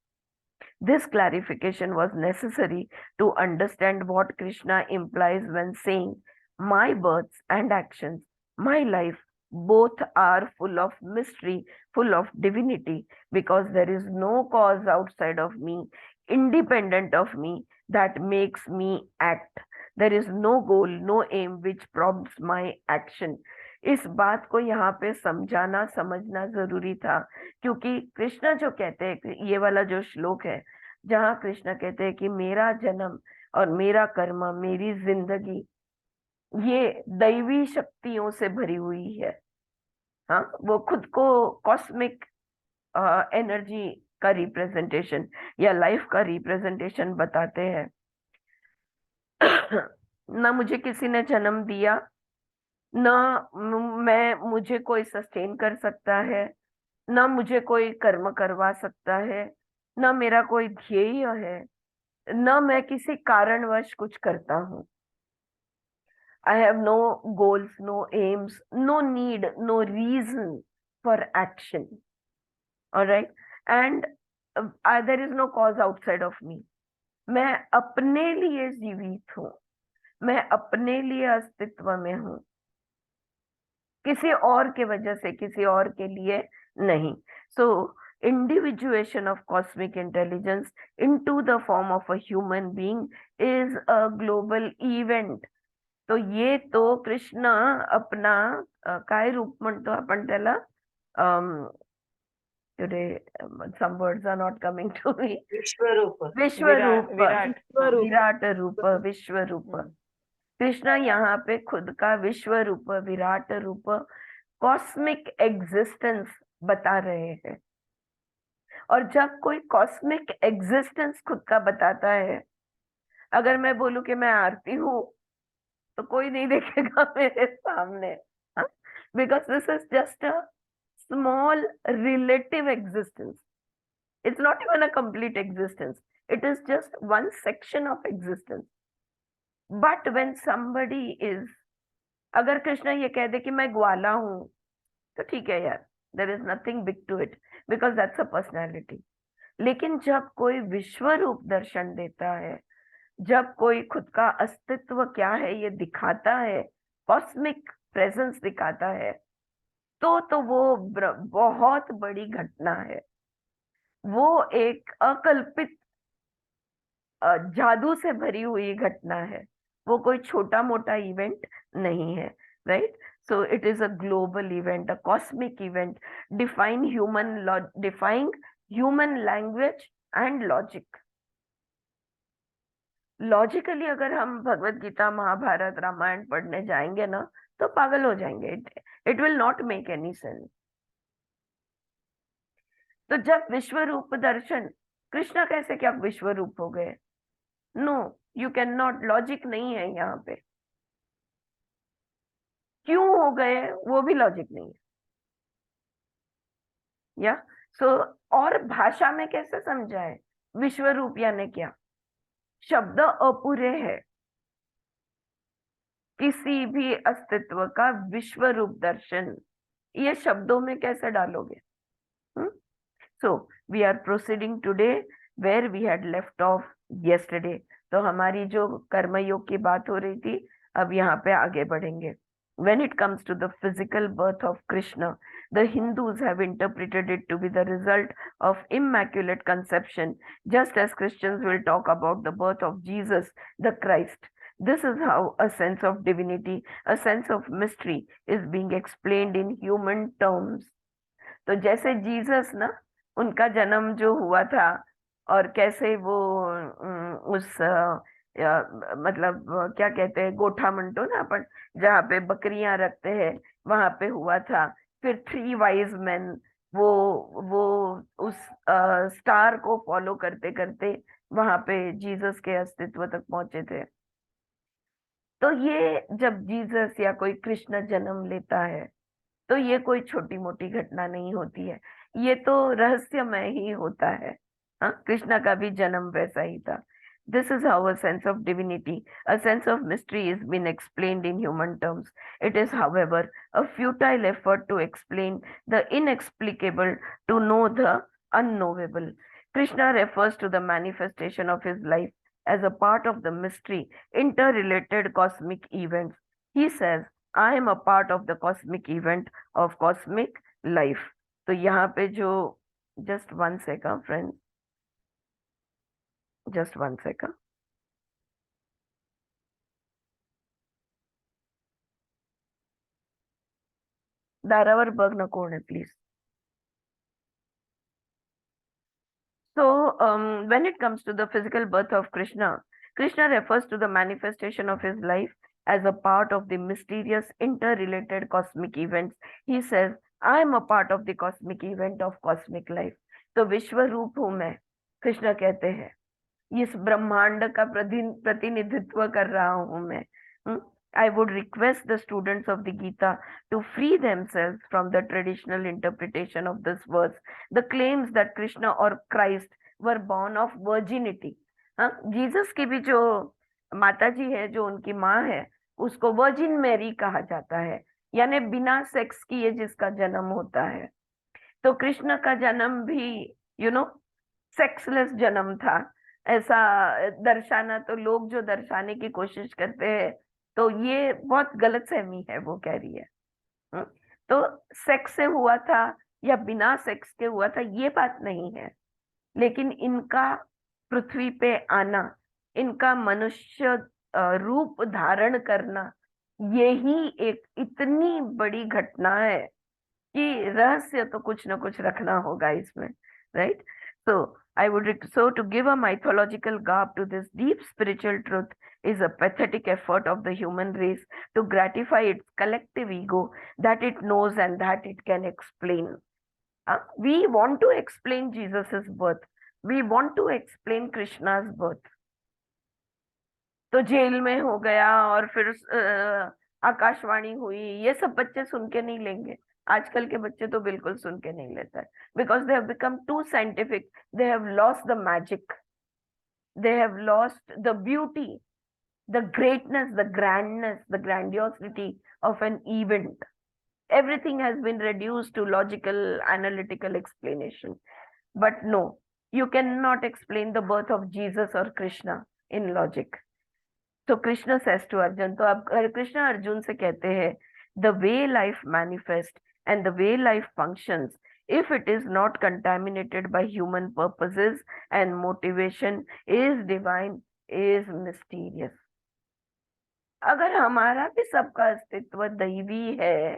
This clarification was necessary to understand what Krishna implies when saying, My births and actions, my life, both are full of mystery, full of divinity, because there is no cause outside of me, independent of me, that makes me act. There is no goal, no aim which prompts my action. इस बात को यहाँ पे समझाना समझना जरूरी था, क्योंकि कृष्ण जो कहते हैं, ये वाला जो श्लोक है जहाँ कृष्ण कहते हैं कि मेरा जन्म और मेरा कर्म, मेरी जिंदगी ये दैवी शक्तियों से भरी हुई है। हाँ, वो खुद को कॉस्मिक एनर्जी का रिप्रेजेंटेशन या लाइफ का रिप्रेजेंटेशन बताते हैं। ना मुझे किसी ने जन्म दिया, ना मुझे कोई सस्टेन कर सकता है, ना मुझे कोई कर्म करवा सकता है, ना मेरा कोई ध्येय है, ना मैं किसी कारणवश कुछ करता हूँ। I have no goals, no aims, no need, no reason for action. All right? And there is no cause outside of me. मैं अपने लिए जीवित हूँ, मैं अपने लिए अस्तित्व में हूँ, किसी और के वजह से, किसी और के लिए नहीं। So, individuation of cosmic intelligence into the form of a human being is a global event. तो ये तो कृष्ण अपना काय रूप म्हणतो आपण त्याला, today some words are not coming to me. विश्वरूप. विश्वरूप, विराट. विराट रूप, विश्वरूप। कृष्ण यहाँ पे खुद का विश्व रूप, विराट रूप, कॉस्मिक एग्जिस्टेंस बता रहे हैं। और जब कोई कॉस्मिक एग्जिस्टेंस खुद का बताता है, अगर मैं बोलूं कि मैं आरती हूँ तो कोई नहीं देखेगा मेरे सामने, because this is just a small relative existence. It's not even a complete existence, it is just one section of existence. But when somebody is, अगर कृष्ण ये कह दे कि मैं ग्वाला हूं, तो ठीक है यार, there is nothing big to it, because that's a personality. लेकिन जब कोई विश्व रूप दर्शन देता है, जब कोई खुद का अस्तित्व क्या है ये दिखाता है, कॉस्मिक प्रेजेंस दिखाता है, तो वो बहुत बड़ी घटना है। वो एक अकल्पित जादू से भरी हुई घटना है, वो कोई छोटा मोटा इवेंट नहीं है, right? So it is a global event, a cosmic event, defying human language and logic. Logically अगर हम भगवत गीता, महाभारत, रामायण पढ़ने जाएंगे ना, तो पागल हो जाएंगे. It will not make any sense. तो जब विश्व रूप दर्शन, कृष्ण कैसे क्या विश्व रूप हो गए? No, you can not, logic नहीं है यहाँ पे. क्यों हो गए वो भी लॉजिक नहीं है. या और भाषा में कैसे समझाए विश्व रूप यानी क्या? शब्द अपूरे है. किसी भी अस्तित्व का विश्व रूप दर्शन, ये शब्दों में कैसे डालोगे? So we are proceeding today where we had left off yesterday. तो हमारी जो कर्मयोग की बात हो रही थी, अब यहाँ पे आगे बढ़ेंगे. When it comes to the physical birth of Krishna, the Hindus have interpreted it to be the result of immaculate conception, just as Christians will talk about the birth of Jesus, the Christ. This is how a sense of divinity, a sense of mystery is being explained in human terms. तो जैसे Jesus ना, उनका जन्म जो हुआ था और कैसे वो उस मतलब क्या कहते हैं, गोठा मंटो ना अपन, जहाँ पे बकरियां रखते हैं, वहां पे हुआ था. फिर 3 वाइज मैन वो उस स्टार को फॉलो करते करते वहां पे जीसस के अस्तित्व तक पहुंचे थे. तो ये जब जीसस या कोई कृष्ण जन्म लेता है, तो ये कोई छोटी मोटी घटना नहीं होती है, ये तो रहस्यमय ही होता है. हाँ, कृष्ण का भी जन्म वैसा ही था. This is how a sense of divinity, a sense of mystery is been explained in human terms. It is, however, a futile effort to explain the inexplicable, to know the unknowable. Krishna refers to the manifestation of his life as a part of the mystery, interrelated cosmic events. he says, I am a part of the cosmic event of cosmic life. तो यहाँ पे जो just 1 second friends, just 1 second. दारावर बघ ना कोण आहे please. So when it comes to the physical birth of Krishna, Krishna refers to the manifestation of his life as a part of the mysterious interrelated cosmic events. He says, I am a part of the cosmic event of cosmic life. तो विश्व रूप हूं मैं, कृष्ण कहते हैं, इस ब्रह्मांड का प्रतिनिधित्व कर रहा हूं मैं. I would request the students of the Gita to free themselves from the traditional interpretation of this verse. The claims that Krishna or Christ were born of virginity. Jesus की भी जो माता जी है, जो उनकी माँ है, उसको वर्जिन मैरी कहा जाता है, यानी बिना सेक्स किए जिसका जन्म होता है. तो कृष्ण का जन्म भी सेक्सलेस जन्म था, ऐसा दर्शाना, तो लोग जो दर्शाने की कोशिश करते हैं, तो ये बहुत गलत फहमी है, वो कह रही है. तो सेक्स से हुआ था या बिना सेक्स के हुआ था, ये बात नहीं है, लेकिन इनका पृथ्वी पे आना, इनका मनुष्य रूप धारण करना, यही एक इतनी बड़ी घटना है कि रहस्य तो कुछ ना कुछ रखना होगा इसमें, right? So to give a mythological garb to this deep spiritual truth is a pathetic effort of the human race to gratify its collective ego that it knows and that it can explain. We want to explain Jesus's birth. We want to explain Krishna's birth. तो jail में हो गया और फिर आकाशवाणी हुई, ये सब बच्चे सुन के नहीं लेंगे. आजकल के बच्चे तो बिल्कुल सुन के नहीं लेते हैं, because they have become too scientific. They have lost the magic, they have lost the beauty, the greatness, the grandness, the grandiosity of an event. Everything has been reduced to logical, analytical explanation. But no, you cannot explain the birth of Jesus or Krishna in logic. So Krishna says to Arjun, तो अब कृष्ण अर्जुन से कहते हैं, the way life manifests and the way life functions, if it is not contaminated by human purposes and motivation, is divine, is mysterious. अगर हमारा भी सबका अस्तित्व दैवी है,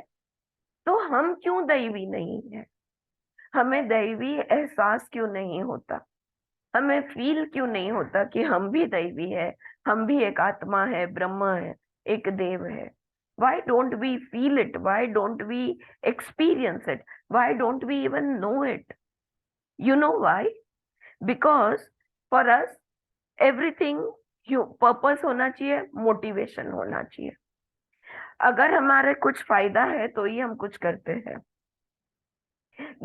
तो हम क्यों दैवी नहीं है? हमें दैवी एहसास क्यों नहीं होता? हमें फील क्यों नहीं होता कि हम भी दैवी है, हम भी एक आत्मा है, ब्रह्म है, एक देव है? Why don't we feel it? Why don't we experience it? Why don't we even know it? You know why? Because for us everything purpose होना चाहिए, motivation होना चाहिए. अगर हमारे कुछ फायदा है तो ही हम कुछ करते हैं,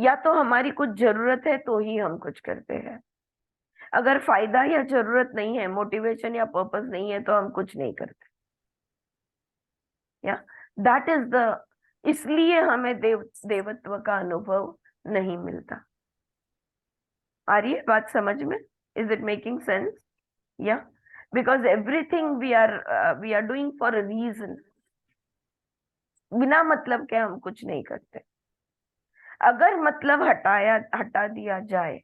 या तो हमारी कुछ जरूरत है तो ही हम कुछ करते हैं. अगर फायदा या जरूरत नहीं है, मोटिवेशन या पर्पस नहीं है, तो हम कुछ नहीं करते. या दैट इज द, इसलिए हमें देवत्व का अनुभव नहीं मिलता. आ रही है बात समझ में? Is it making sense? या because everything we are doing for a reason. बिना मतलब के हम कुछ नहीं करते. अगर मतलब हटा दिया जाए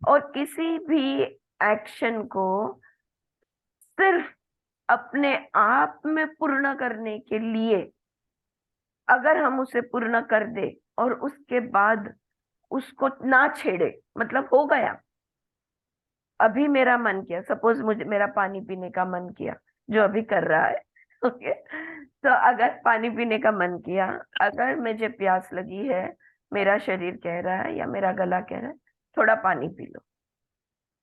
और किसी भी एक्शन को सिर्फ अपने आप में पूर्ण करने के लिए अगर हम उसे पूर्ण कर दे और उसके बाद उसको ना छेड़े, मतलब हो गया, अभी मेरा मन किया, सपोज मेरा पानी पीने का मन किया, जो अभी कर रहा है, ओके? तो अगर पानी पीने का मन किया, अगर मुझे प्यास लगी है, मेरा शरीर कह रहा है या मेरा गला कह रहा है थोड़ा पानी पी लो,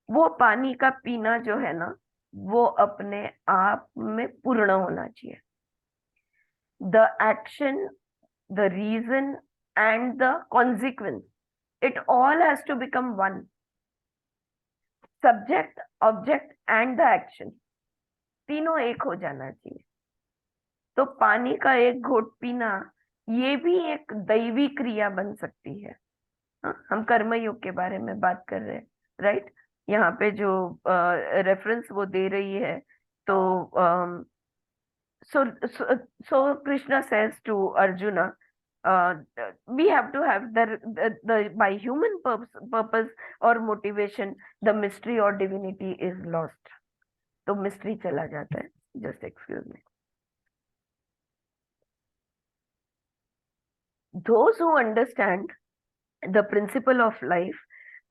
वो पानी का पीना जो है ना, वो अपने आप में पूर्ण होना चाहिए. The action, the reason and the consequence, it all has to become one. Subject, object and the action, तीनों एक हो जाना चाहिए. तो पानी का एक घोट पीना, ये भी एक दैवी क्रिया बन सकती है. हम कर्मयोग के बारे में बात कर रहे हैं, राइट? यहाँ पे जो रेफरेंस वो दे रही है, तो so Krishna says to Arjuna, we have to have the by human purpose or motivation, the mystery or divinity is lost. तो mystery चला जाता है. Just excuse me. Those who understand the principle of life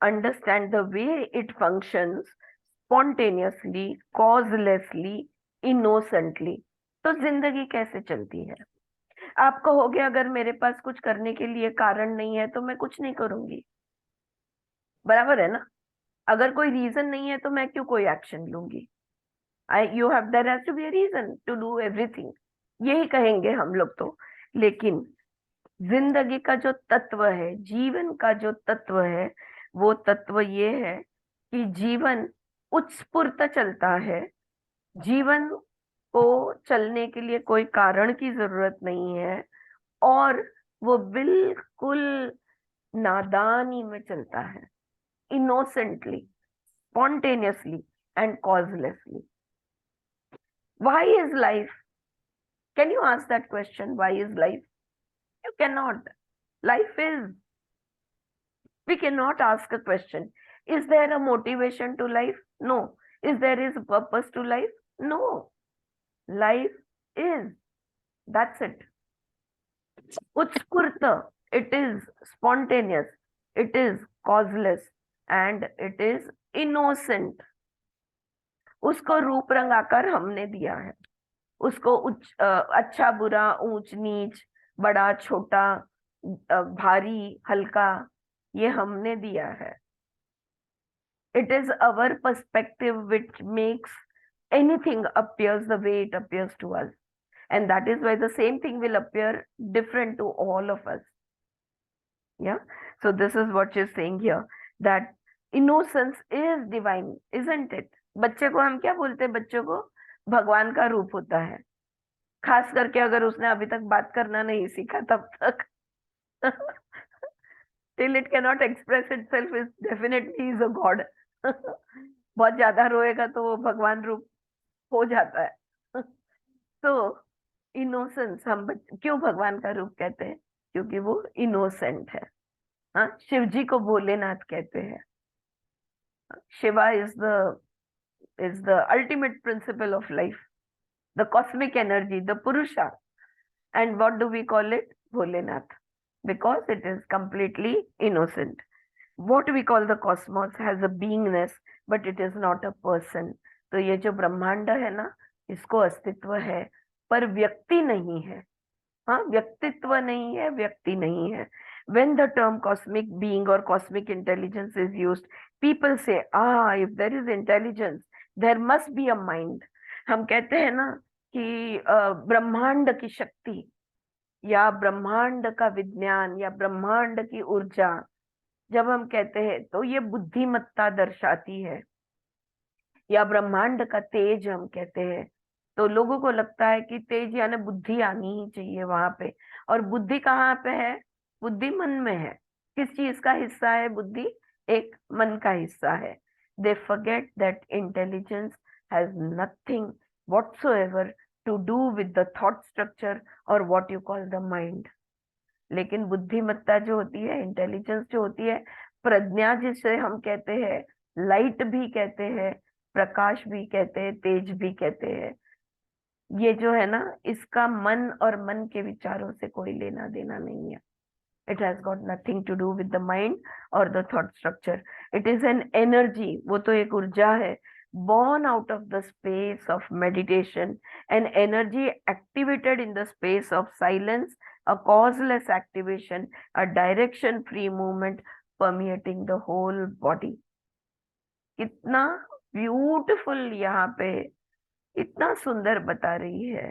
understand the way it functions spontaneously, causelessly, innocently. तो जिंदगी कैसे चलती है? आप कहोगे अगर मेरे पास कुछ करने के लिए कारण नहीं है तो मैं कुछ नहीं करूंगी, बराबर है ना? अगर कोई रीजन नहीं है तो मैं क्यों कोई एक्शन लूंगी? You have there has to be a reason to do everything, यही कहेंगे हम लोग तो. लेकिन जिंदगी का जो तत्व है, जीवन का जो तत्व है, वो तत्व ये है कि जीवन उत्स्फूर्त चलता है. जीवन को चलने के लिए कोई कारण की जरूरत नहीं है और वो बिल्कुल नादानी में चलता है, innocently, spontaneously and causelessly. Why is life? Can you ask that question? Why is life? You cannot. Life is. We cannot ask a question. Is there a motivation to life? No. Is there a purpose to life? No. Life is. That's it. Utspurta. It is spontaneous. It is causeless. And it is innocent. उसको रूप रंग आकर हमने दिया है. उसको अच्छा बुरा, ऊंच नीच, बड़ा छोटा, भारी हल्का, ये हमने दिया है. It is our perspective which makes anything appears the way it appears to us, and that is why the same thing will appear different to all of us. Yeah, so this is what she's saying here, that innocence is divine, isn't it? बच्चे को हम क्या बोलते हैं? बच्चों को भगवान का रूप होता है, खास करके अगर उसने अभी तक बात करना नहीं सीखा तब तक. till it cannot express itself is definitely is a god. बहुत ज्यादा रोएगा तो वो भगवान रूप हो जाता है. तो इनोसेंस, हम क्यों भगवान का रूप कहते हैं? क्योंकि वो इनोसेंट है. हाँ, शिव जी को भोलेनाथ कहते हैं. Shiva is the ultimate principle of life, the cosmic energy, the Purusha. And what do we call it? Bholenath. Because it is completely innocent. What we call the cosmos has a beingness, but it is not a person. तो ये जो ब्रह्मांड है ना, इसको अस्तित्व है पर व्यक्ति नहीं है. हाँ, व्यक्तित्व नहीं है, व्यक्ति नहीं है. When the term cosmic being or cosmic intelligence is used, people say, if there is intelligence, there must be a mind. हम कहते हैं ना कि ब्रह्मांड की शक्ति या ब्रह्मांड का विज्ञान या ब्रह्मांड की ऊर्जा जब हम कहते हैं तो ये बुद्धिमत्ता दर्शाती है, या ब्रह्मांड का तेज हम कहते हैं तो लोगों को लगता है कि तेज यानी बुद्धि आनी ही चाहिए वहां पे. और बुद्धि कहाँ पे है? बुद्धि मन में है. किस चीज का हिस्सा है बुद्धि? एक मन का हिस्सा है. They forget that intelligence has nothing whatsoever to do with the thought structure or what you call the mind. लेकिन बुद्धिमत्ता जो होती है, इंटेलिजेंस जो होती है, प्रज्ञा जिसे हम कहते हैं, लाइट भी कहते हैं, प्रकाश भी कहते हैं, तेज भी कहते हैं, ये जो है ना, इसका मन और मन के विचारों से कोई लेना देना नहीं है. It has got nothing to do with the mind or the thought structure. It is an energy. वो तो एक ऊर्जा है, born out of the space of meditation, an energy activated in the space of silence, a causeless activation, a direction-free movement permeating the whole body. कितना beautiful यहाँ पे, इतना सुंदर बता रही है.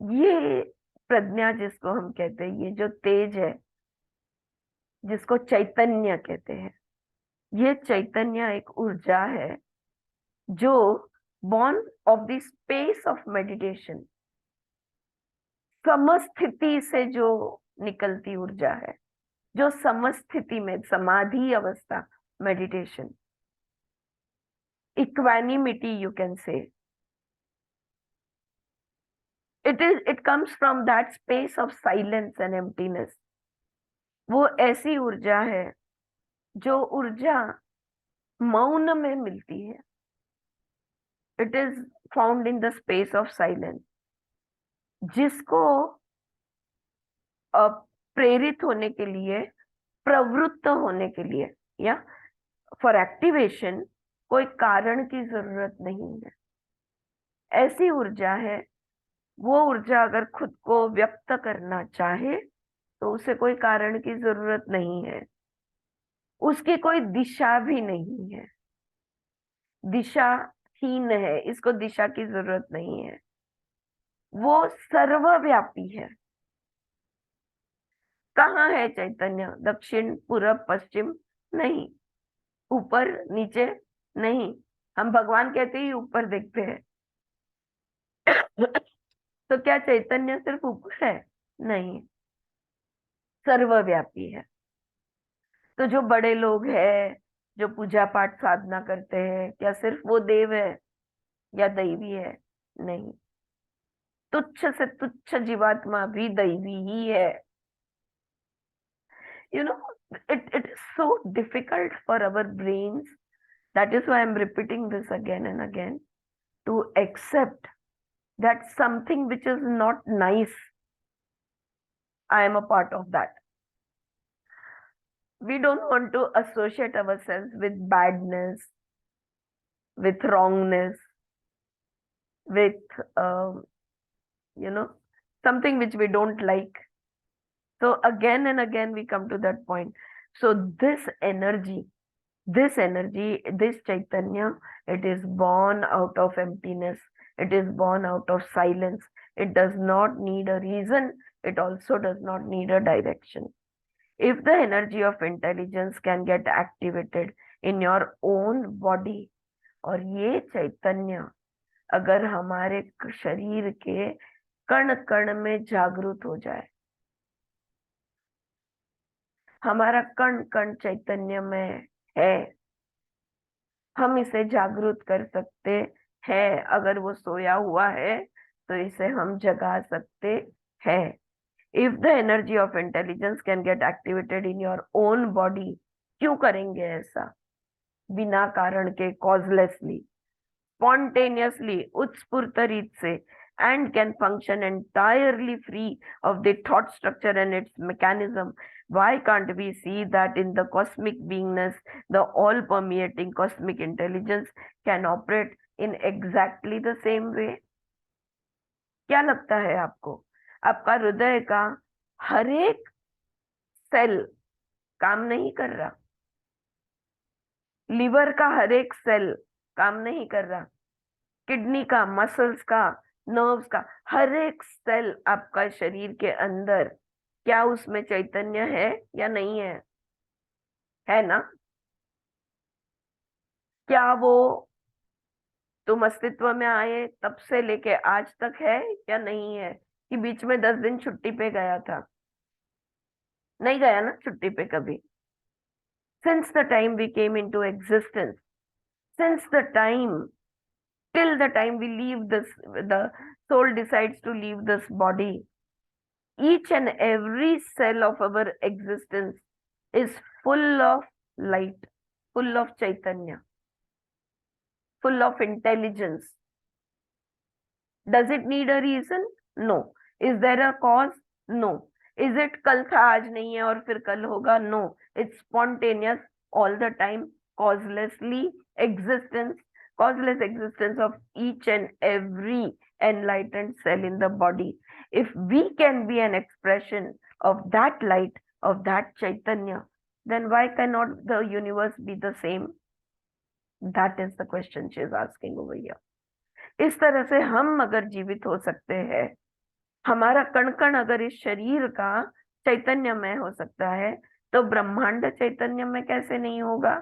ये प्रज्ञा जिसको हम कहते हैं, ये जो तेज है जिसको चैतन्य कहते हैं, ये चैतन्य एक ऊर्जा है जो born of the space of meditation, समस्थिति से जो निकलती ऊर्जा है, जो समस्थिति में, समाधि अवस्था, meditation, equanimity you can say, it comes from that space of silence and emptiness. वो ऐसी ऊर्जा है जो ऊर्जा मौन में मिलती है. It is found in the space of silence. जिसको प्रेरित होने के लिए, प्रवृत्त होने के लिए या फॉर एक्टिवेशन कोई कारण की जरूरत नहीं है. ऐसी ऊर्जा है, वो ऊर्जा अगर खुद को व्यक्त करना चाहे तो उसे कोई कारण की जरूरत नहीं है. उसकी कोई दिशा भी नहीं है, दिशाहीन है, इसको दिशा की जरूरत नहीं है. वो सर्वव्यापी है. कहाँ है चैतन्य? दक्षिण, पूरब, पश्चिम नहीं, ऊपर नीचे नहीं. हम भगवान कहते ही ऊपर देखते हैं. तो क्या चैतन्य सिर्फ ऊपर है? नहीं, सर्वव्यापी है. तो जो बड़े लोग हैं, जो पूजा पाठ साधना करते हैं, क्या सिर्फ वो देव है या दैवी है? नहीं, तुच्छ से तुच्छ जीवात्मा भी दैवी ही है. You know, it is so difficult for our brains. That is why I'm repeating this again and again, to accept that something which is not nice, I am a part of that. We don't want to associate ourselves with badness, with wrongness, with, something which we don't like. So again and again we come to that point. So this energy, this Chaitanya, it is born out of emptiness. It is born out of silence. It does not need a reason. It also does not need a direction. If the energy of intelligence can get activated in your own body, और ये चैतन्य अगर हमारे शरीर के कण कण में जागृत हो जाए, हमारा कण कण चैतन्य में है, हम इसे जागृत कर सकते हैं. अगर वो सोया हुआ है तो इसे हम जगा सकते हैं. If the energy of intelligence can get activated in your own body, क्यों करेंगे ऐसा? बिना कारण के, causelessly, spontaneously, उत्स्फूर्त रीत से, and can function entirely free of the thought structure and its mechanism. Why can't we see that in the cosmic beingness, the all-permeating cosmic intelligence can operate in exactly the same way? क्या लगता है आपको? आपका हृदय का हर एक cell काम नहीं कर रहा, लिवर का हर एक सेल काम नहीं कर रहा, किडनी का, मसल्स का, नर्व्स का, हर एक सेल आपका शरीर के अंदर, क्या उसमें चैतन्य है या नहीं है? है ना? क्या वो तुम अस्तित्व में आए तब से लेके आज तक है या नहीं है? कि बीच में 10 दिन छुट्टी पे गया था? नहीं गया ना छुट्टी पे कभी. Since the time we came into existence, since the time, till the time we leave this, the soul decides to leave this body, each and every cell of our existence is full of light, full of chaitanya, full of intelligence. Does it need a reason? No. Is there a cause? No. Is it कल था आज नहीं है और फिर कल होगा? No. It's spontaneous all the time, causeless existence of each and every enlightened cell in the body. If we can be an expression of that light, of that chaitanya, then why cannot the universe be the same? That is the question she is asking over here. इस तरह से हम अगर जीवित हो सकते हैं, हमारा कण कण अगर इस शरीर का चैतन्यमय हो सकता है, तो ब्रह्मांड चैतन्य में कैसे नहीं होगा?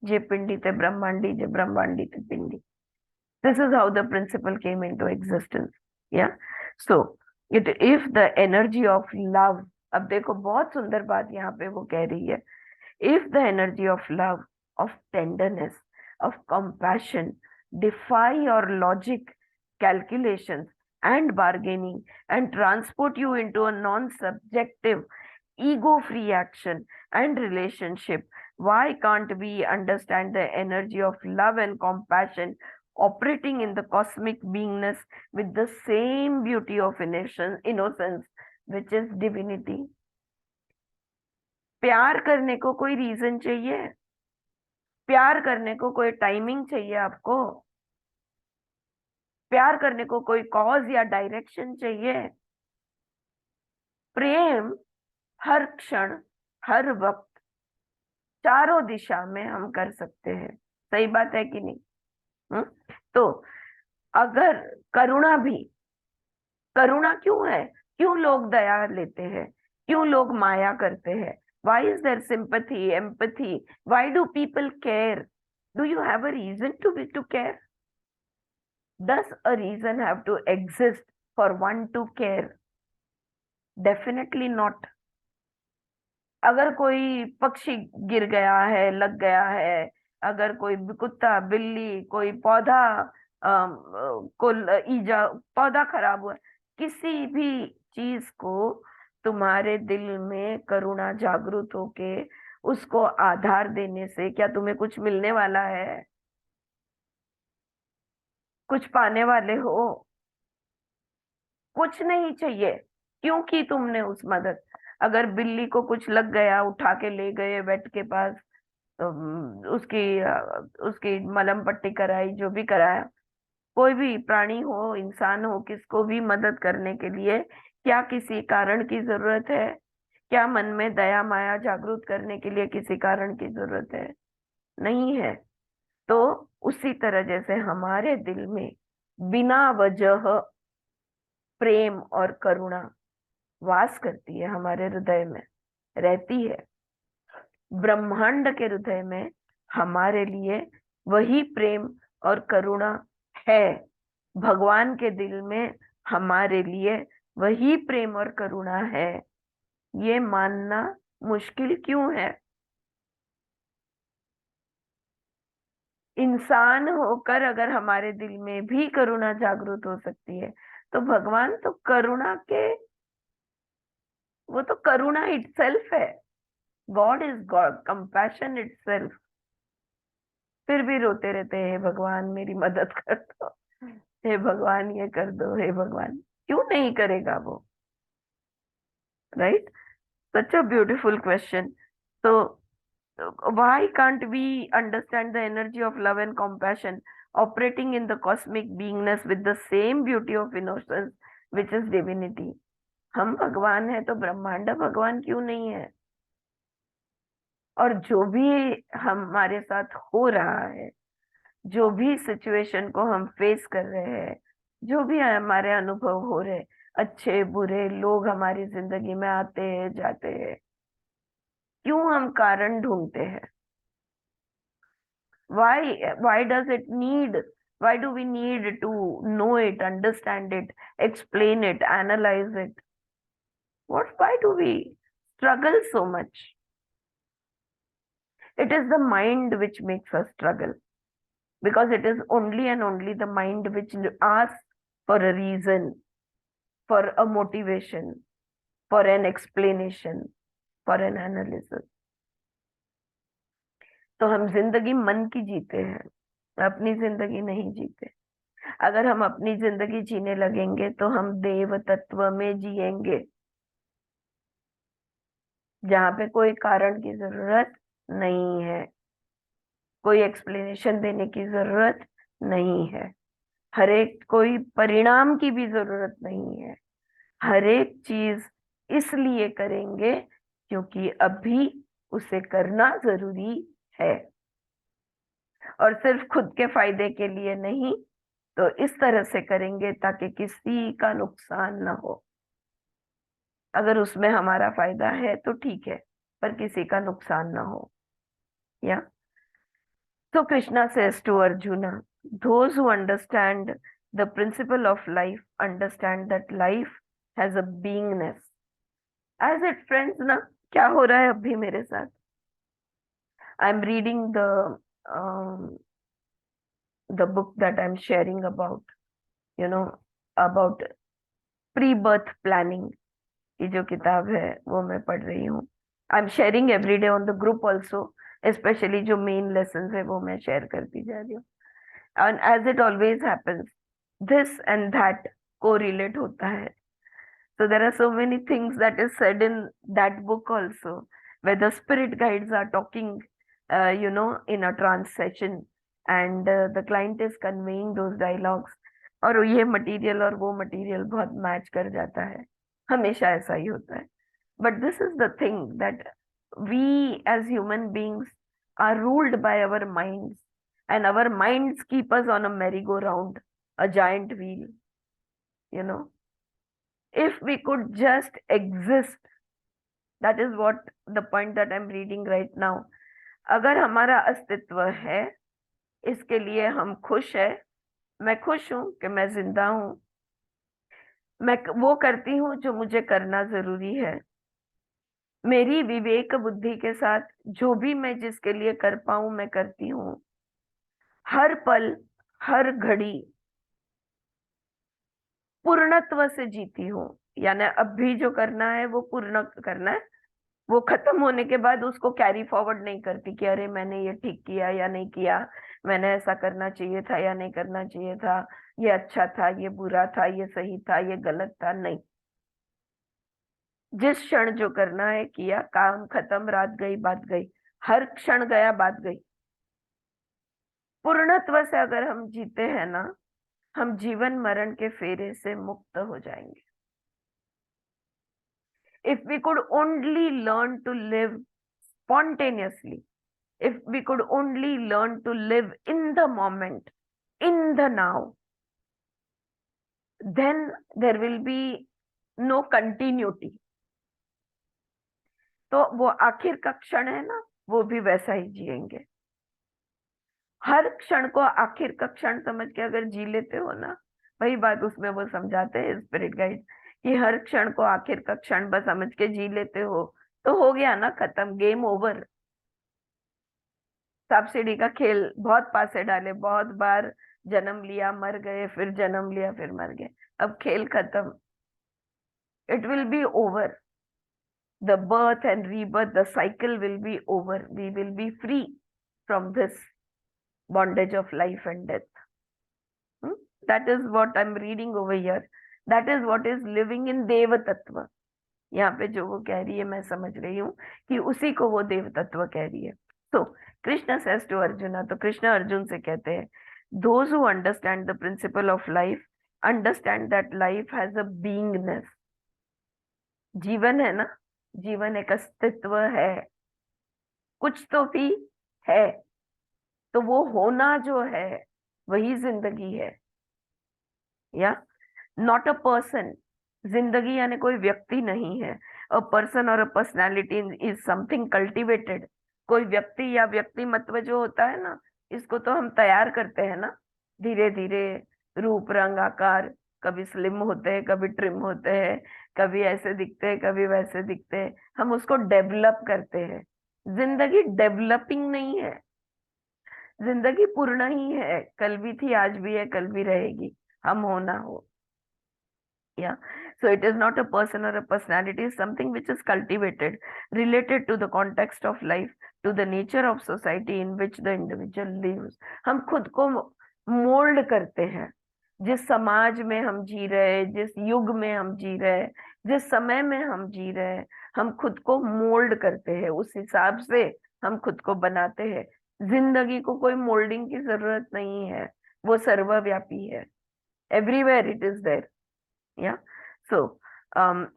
जे पिंडी ते ब्रह्मांडी, जे ब्रह्मांडी ते पिंडी. This is how the principle came into existence. Yeah. So if the energy of love, अब देखो बहुत सुंदर बात यहाँ पे वो कह रही है. If the energy of love, of tenderness, of compassion defy your logic calculations and bargaining and transport you into a non-subjective, ego-free action and relationship. Why can't we understand the energy of love and compassion operating in the cosmic beingness with the same beauty of innocence, which is divinity? प्यार करने को कोई reason चाहिए? प्यार करने को कोई timing चाहिए आपको? प्यार करने को कोई कॉज या डायरेक्शन चाहिए? प्रेम हर क्षण, हर वक्त, चारों दिशा में हम कर सकते हैं। सही बात है कि नहीं? तो अगर करुणा भी, करुणा क्यों है? क्यों लोग दया लेते हैं? क्यों लोग माया करते हैं? Why is there sympathy, empathy? Why do people care? Do you have a reason to care? Does a reason have to exist for one to care? Definitely not. अगर कोई पक्षी गिर गया है, लग गया है, अगर कोई कुत्ता, बिल्ली, कोई पौधा पौधा खराब हुआ, किसी भी चीज को तुम्हारे दिल में करुणा जागृत होके उसको आधार देने से क्या तुम्हें कुछ मिलने वाला है? कुछ पाने वाले हो? कुछ नहीं चाहिए, क्योंकि तुमने उस मदद, अगर बिल्ली को कुछ लग गया, उठा के ले गए वेट के पास, उसकी मलहम पट्टी कराई, जो भी कराया, कोई भी प्राणी हो, इंसान हो, किसको भी मदद करने के लिए क्या किसी कारण की जरूरत है? क्या मन में दया माया जागृत करने के लिए किसी कारण की जरूरत है? नहीं है। तो उसी तरह जैसे हमारे दिल में बिना वजह प्रेम और करुणा वास करती है, हमारे हृदय में रहती है, ब्रह्मांड के हृदय में हमारे लिए वही प्रेम और करुणा है। भगवान के दिल में हमारे लिए वही प्रेम और करुणा है। ये मानना मुश्किल क्यों है? इंसान होकर अगर हमारे दिल में भी करुणा जागृत हो सकती है, तो भगवान तो करुणा के, वो तो करुणा इटसेल्फ है। God is God, compassion itself. फिर भी रोते रहते हैं, हे भगवान मेरी मदद कर दो, हे भगवान ये कर दो, हे भगवान। क्यों नहीं करेगा वो? Right? Such a beautiful question. तो why can't we understand the energy of love and compassion operating in the cosmic beingness with the same beauty of innocence which is divinity? हम भगवान है तो ब्रह्मांड भगवान क्यों नहीं है? और जो भी हमारे साथ हो रहा है, जो भी सिचुएशन को हम फेस कर रहे हैं, जो भी हमारे अनुभव हो रहे, अच्छे बुरे लोग हमारी जिंदगी में आते हैं जाते हैं, क्यों हम कारण ढूंढते हैं? Why does it need, why do we need to know it, understand it, explain it, analyze it? Why do we struggle so much? It is the mind which makes us struggle, because it is only and only the mind which asks for a reason, for a motivation, for an explanation, for an analysis. तो हम जिंदगी मन की जीते हैं, अपनी जिंदगी नहीं जीते। अगर हम अपनी जिंदगी जीने लगेंगे तो हम देव तत्व में जिएंगे, जहाँ पे कोई कारण की जरूरत नहीं है, कोई एक्सप्लेनेशन देने की जरूरत नहीं है, हर एक कोई परिणाम की भी जरूरत नहीं है। हर एक चीज इसलिए करेंगे क्योंकि अभी उसे करना जरूरी है, और सिर्फ खुद के फायदे के लिए नहीं, तो इस तरह से करेंगे ताकि किसी का नुकसान ना हो। अगर उसमें हमारा फायदा है तो ठीक है, पर किसी का नुकसान ना हो। या so Krishna says to Arjuna, those who understand the principle of life understand that life has a beingness. As it, friends, ना क्या हो रहा है अभी मेरे साथ? I'm reading the book that I'm sharing about, about pre birth planning की जो किताब है वो मैं पढ़ रही हूँ. I am sharing every day on the group also, specially जो मेन लेसन है वो मैं शेयर करती जा रही हूँ. And as it always happens, this and that correlate होता है. So there are so many things that is said in that book also, where the spirit guides are talking, in a trance session, and the client is conveying those dialogues. और ये material और वो material बहुत match कर जाता है, हमेशा ऐसा ही होता है. But this is the thing that we as human beings are ruled by our minds, and our minds keep us on a merry-go-round, a giant wheel, you know. If we could just exist, that is what the point that I'm reading right now. अगर हमारा अस्तित्व है, इसके लिए हम खुश है. मैं खुश हूं कि मैं जिंदा हूं. मैं वो करती हूँ जो मुझे करना जरूरी है. मेरी विवेक बुद्धि के साथ जो भी मैं जिसके लिए कर पाऊं मैं करती हूँ. हर पल हर घड़ी पूर्णत्व से जीती हूँ. यानी अब भी जो करना है वो पूर्ण करना है. वो खत्म होने के बाद उसको कैरी फॉरवर्ड नहीं करती कि अरे मैंने ये ठीक किया या नहीं किया, मैंने ऐसा करना चाहिए था या नहीं करना चाहिए था, ये अच्छा था, ये बुरा था, ये सही था, ये गलत था. नहीं, जिस क्षण जो करना है किया, काम खत्म, रात गई बात गई, हर क्षण गया बात गई. पूर्णत्व से अगर हम जीते हैं ना, हम जीवन मरण के फेरे से मुक्त हो जाएंगे. If we could only learn to live spontaneously, if we could only learn to live in the moment, in the now, then there will be no continuity. तो वो आखिर का क्षण है ना, वो भी वैसा ही जिएंगे. हर क्षण को आखिर का क्षण समझ के अगर जी लेते हो ना, वही बात उसमें वो समझाते हैं स्पिरिट गाइड, कि हर क्षण को आखिर का क्षण बस समझ के जी लेते हो तो हो गया ना, खत्म, गेम ओवर. सांप सीढ़ी का खेल बहुत पासे डाले, बहुत बार जन्म लिया, मर गए, फिर जन्म लिया, फिर मर गए, अब खेल खत्म. It will be over. The birth and rebirth, the cycle will be over. We will be free from this bondage of life and death. That is what I'm reading over here. That is what is living in देव तत्व. यहाँ पे जो वो कह रही है मैं समझ रही हूँ कि उसी को वो देव तत्व कह रही है. So Krishna says to Arjuna, तो कृष्ण अर्जुन से कहते हैं, those who understand the principle of life understand that life has a beingness. जीवन है ना, जीवन एक अस्तित्व है, कुछ तो भी है. तो वो होना जो है वही जिंदगी है. या नॉट अ पर्सन. जिंदगी यानी कोई व्यक्ति नहीं है. अ पर्सन और a personality is something cultivated. कोई व्यक्ति या व्यक्तिमत्व जो होता है ना, इसको तो हम तैयार करते हैं ना, धीरे धीरे, रूप रंग आकार, कभी स्लिम होते हैं, कभी ट्रिम होते हैं, कभी ऐसे दिखते हैं, कभी वैसे दिखते हैं, हम उसको डेवलप करते हैं. जिंदगी डेवलपिंग नहीं है, जिंदगी पूर्ण ही है. कल भी थी, आज भी है, कल भी रहेगी, हम हो ना हो. Yeah. So it is not a person or a personality, it's something which is cultivated, related to the context of life, to the nature of society in which the individual lives. हम खुद को mould करते हैं. जिस समाज में हम जी रहे, जिस युग में हम जी रहे, जिस समय में हम जी रहे, हम खुद को मोल्ड करते हैं. उस हिसाब से हम खुद को बनाते हैं. जिंदगी को कोई मोल्डिंग की जरूरत नहीं है, वो सर्वव्यापी है. Everywhere it is there. Yeah, so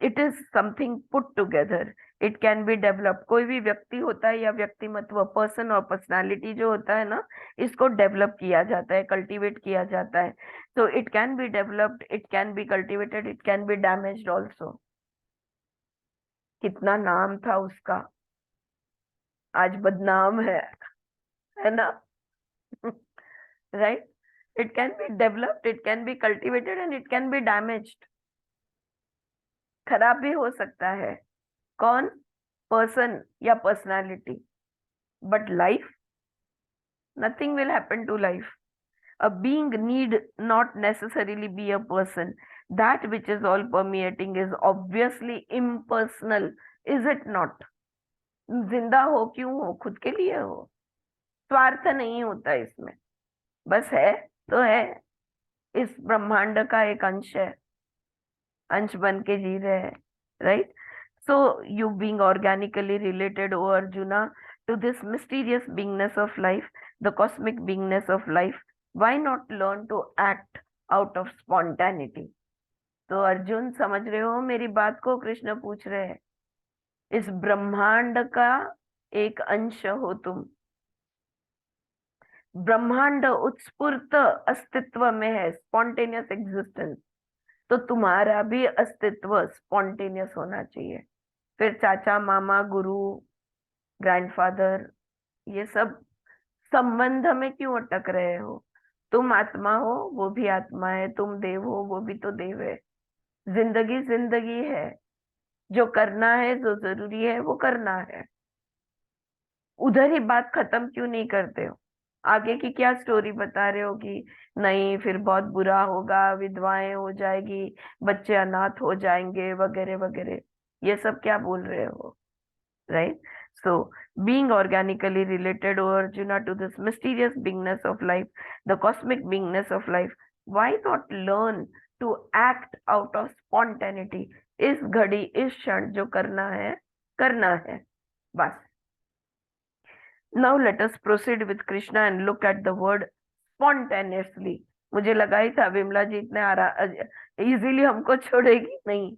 it is something put together. It can be developed. कोई भी व्यक्ति होता है या व्यक्तिमत्व, पर्सन और पर्सनालिटी जो होता है ना, इसको डेवलप किया जाता है, कल्टीवेट किया जाता है. So it can be developed, it can be cultivated, it can be damaged also. कितना नाम था उसका, आज बदनाम है ना. Right? It can be developed, it can be cultivated, and it can be damaged. खराब भी हो सकता है. कौन? पर्सन या personality. But life, nothing will happen to life. A being need not necessarily be a person. That which is all permeating is obviously impersonal, is it not? जिंदा हो क्यों हो? खुद के लिए हो, स्वार्थ नहीं होता इसमें, बस है तो है, इस ब्रह्मांड का एक अंश है, अंश बन के जी रहे हैं, right? So you being organically related, O Arjuna, to this mysterious beingness of life, the cosmic beingness of life, why not learn to act out of spontaneity? तो अर्जुन समझ रहे हो मेरी बात को? कृष्ण पूछ रहे हैं, इस ब्रह्मांड का एक अंश हो तुम, ब्रह्मांड उत्स्फूर्त अस्तित्व में है, स्पॉन्टेनियस एग्जिस्टेंस, तो तुम्हारा भी अस्तित्व स्पॉन्टेनियस होना चाहिए। फिर चाचा, मामा, गुरु, ग्रैंडफादर, ये सब संबंध में क्यों अटक रहे हो? तुम आत्मा हो, वो भी आत्मा है, तुम देव हो, वो भी तो देव है। जिंदगी जिंदगी है, जो करना है, जो जरूरी है, वो करना है। उधर ही बात खत्म क्यों नहीं करते हो? आगे की क्या स्टोरी बता रहे हो कि नहीं फिर बहुत बुरा होगा, विधवाएं हो जाएगी, बच्चे अनाथ हो जाएंगे, वगैरह वगैरह, ये सब क्या बोल रहे हो, right? So, being organically related, O Arjuna, to this mysterious beingness of life, the cosmic beingness of life, why not learn to act out of spontaneity? इस घड़ी, इस क्षण जो करना है, बस। Now let us proceed with Krishna and look at the word spontaneously. मुझे लगा ही था विमला जी इतने इजीली हमको छोड़ेगी नहीं।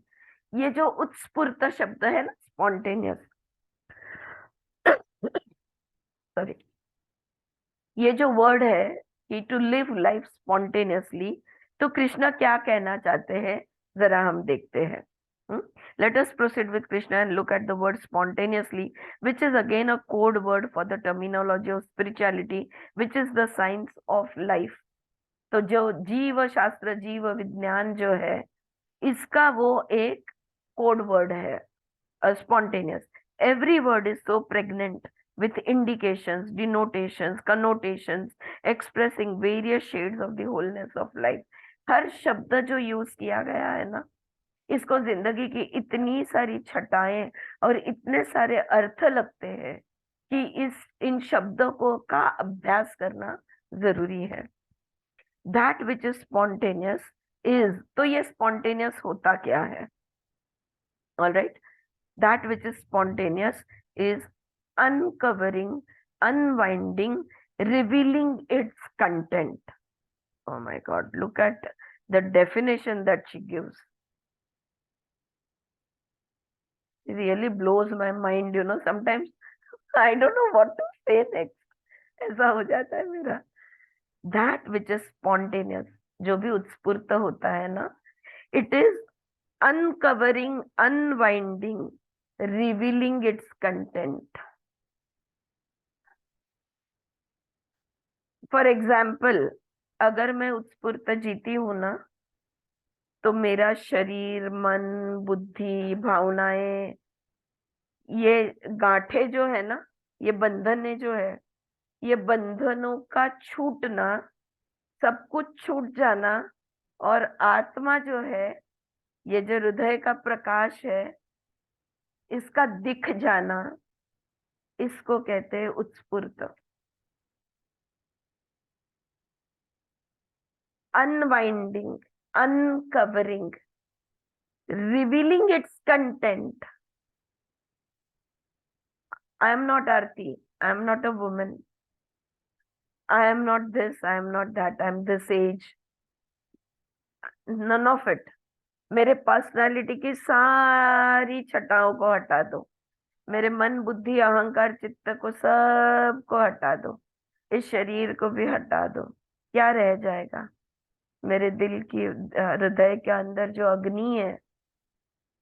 ये जो उत्स्फूर्त शब्द है ना, स्पॉन्टेनियस, सॉरी, ये जो वर्ड है कि टू लिव लाइफ स्पॉन्टेनियसली, तो कृष्णा क्या कहना चाहते हैं जरा हम देखते हैं। Let us proceed with Krishna and look at the word spontaneously, which is again a code word for the terminology of spirituality, which is the science of life. तो जो जीव शास्त्र, जीव विज्ञान जो है, इसका वो एक कोड वर्ड है, spontaneous. Every word is so pregnant with indications, denotations, connotations, expressing various shades of the wholeness of life. हर शब्द जो यूज किया गया है ना, इसको जिंदगी की इतनी सारी छटाएं और इतने सारे अर्थ लगते हैं कि इन शब्दों को का अभ्यास करना जरूरी है। That which is spontaneous is, तो ये spontaneous होता क्या है? All right, that which is spontaneous is uncovering, unwinding, revealing its content. Oh my God, look at the definition that she gives. It really blows my mind, you know, sometimes I don't know what to say next. ऐसा हो जाता है मेरा। That which is spontaneous, जो भी उत्स्फूर्त होता है ना, it is uncovering, unwinding, revealing its content. For example, अगर मैं उत्स्फूर्त जीती हूं ना, तो मेरा शरीर, मन, बुद्धि, भावनाएं, ये गांठे जो है ना, ये बंधने जो है, ये बंधनों का छूटना, सब कुछ छूट जाना, और आत्मा जो है, ये जो हृदय का प्रकाश है, इसका दिख जाना, इसको कहते हैं उत्स्फूर्त। Unwinding, uncovering, revealing its content. I am not Aarti. I am not a woman. I am not this. I am not that. I am this age. None of it. मेरे पर्सनालिटी की सारी छटाओं को हटा दो, मेरे मन, बुद्धि, अहंकार, चित्त को सबको हटा दो, इस शरीर को भी हटा दो, क्या रह जाएगा? मेरे दिल की, हृदय के अंदर जो अग्नि है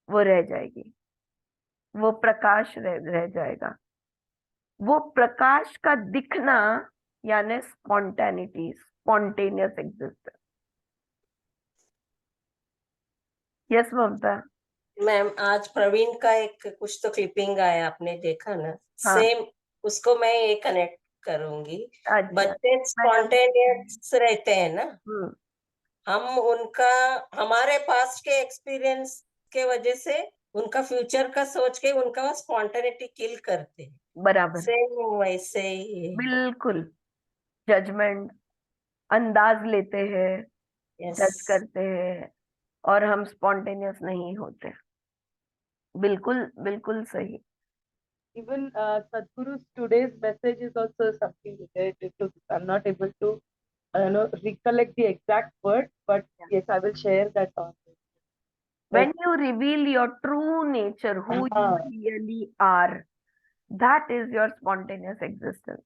वो रह जाएगी, वो प्रकाश रह जाएगा। वो प्रकाश का दिखना यानी स्पॉन्टेनिटी, स्पॉन्टेनियस एग्जिस्टेंस। यस ममता मैम, आज प्रवीण का एक कुछ तो क्लिपिंग आया, आपने देखा ना? हाँ। सेम उसको मैं ये कनेक्ट करूंगी। अच्छा, बच्चे स्पॉन्टेनियस रहते हैं ना, हम उनका हमारे पास्ट के एक्सपीरियंस के वजह से उनका फ्यूचर का सोच के उनका स्पॉन्टेनिटी किल करते हैं। बराबर, सेम वैसे ही है। बिल्कुल। जजमेंट, अंदाज लेते हैं, यस जज करते हैं, और हम स्पॉन्टेनियस नहीं होते। बिल्कुल बिल्कुल सही। Even Sadhguru's today's message is also something related to this. I'm not able to recollect the exact word, but yes, I will share that on. When you reveal your true nature, who Uh-huh. you really are, that is your spontaneous existence.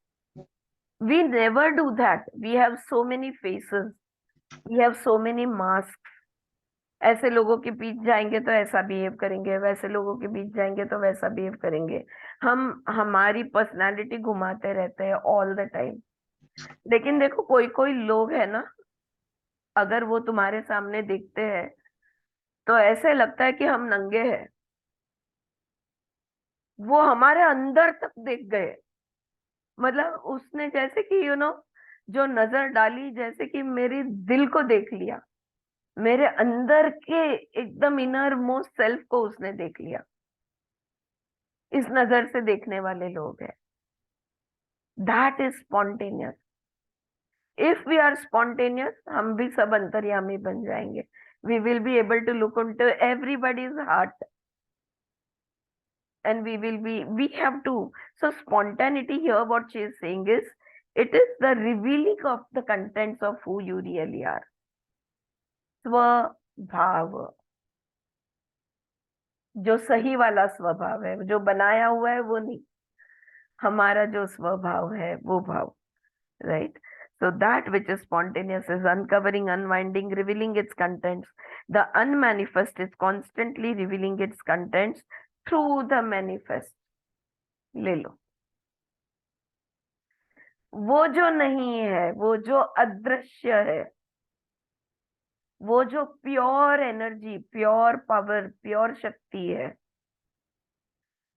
We never do that. We have so many faces. We have so many masks. ऐसे लोगों के बीच जाएंगे तो ऐसा behave करेंगे, वैसे लोगों के बीच जाएंगे तो वैसा बिहेव करेंगे। हम हमारी पर्सनालिटी घुमाते रहते हैं ऑल द टाइम। लेकिन देखो, कोई कोई लोग है ना, अगर वो तुम्हारे सामने दिखते हैं तो ऐसे लगता है कि हम नंगे हैं। वो हमारे अंदर तक देख गए। मतलब उसने जैसे कि जो नजर डाली, जैसे कि मेरे दिल को देख लिया, मेरे अंदर के एकदम इनर मोस्ट सेल्फ को उसने देख लिया। इस नजर से देखने वाले लोग हैं। That is spontaneous. If we are spontaneous, हम भी सब अंतर्यामी बन जाएंगे। We will be able to look into everybody's heart, and we have to. So spontaneity here, what she is saying is, it is the revealing of the contents of who you really are. स्वभाव, जो सही वाला स्वभाव है, जो बनाया हुआ है वो नहीं, हमारा जो स्वभाव है वो भाव, right? So that which is spontaneous is uncovering, unwinding, revealing its contents. The unmanifest is constantly revealing its contents through the manifest. ले लो, वो जो नहीं है, वो जो अदृश्य है, वो जो pure energy, pure power, pure शक्ति है,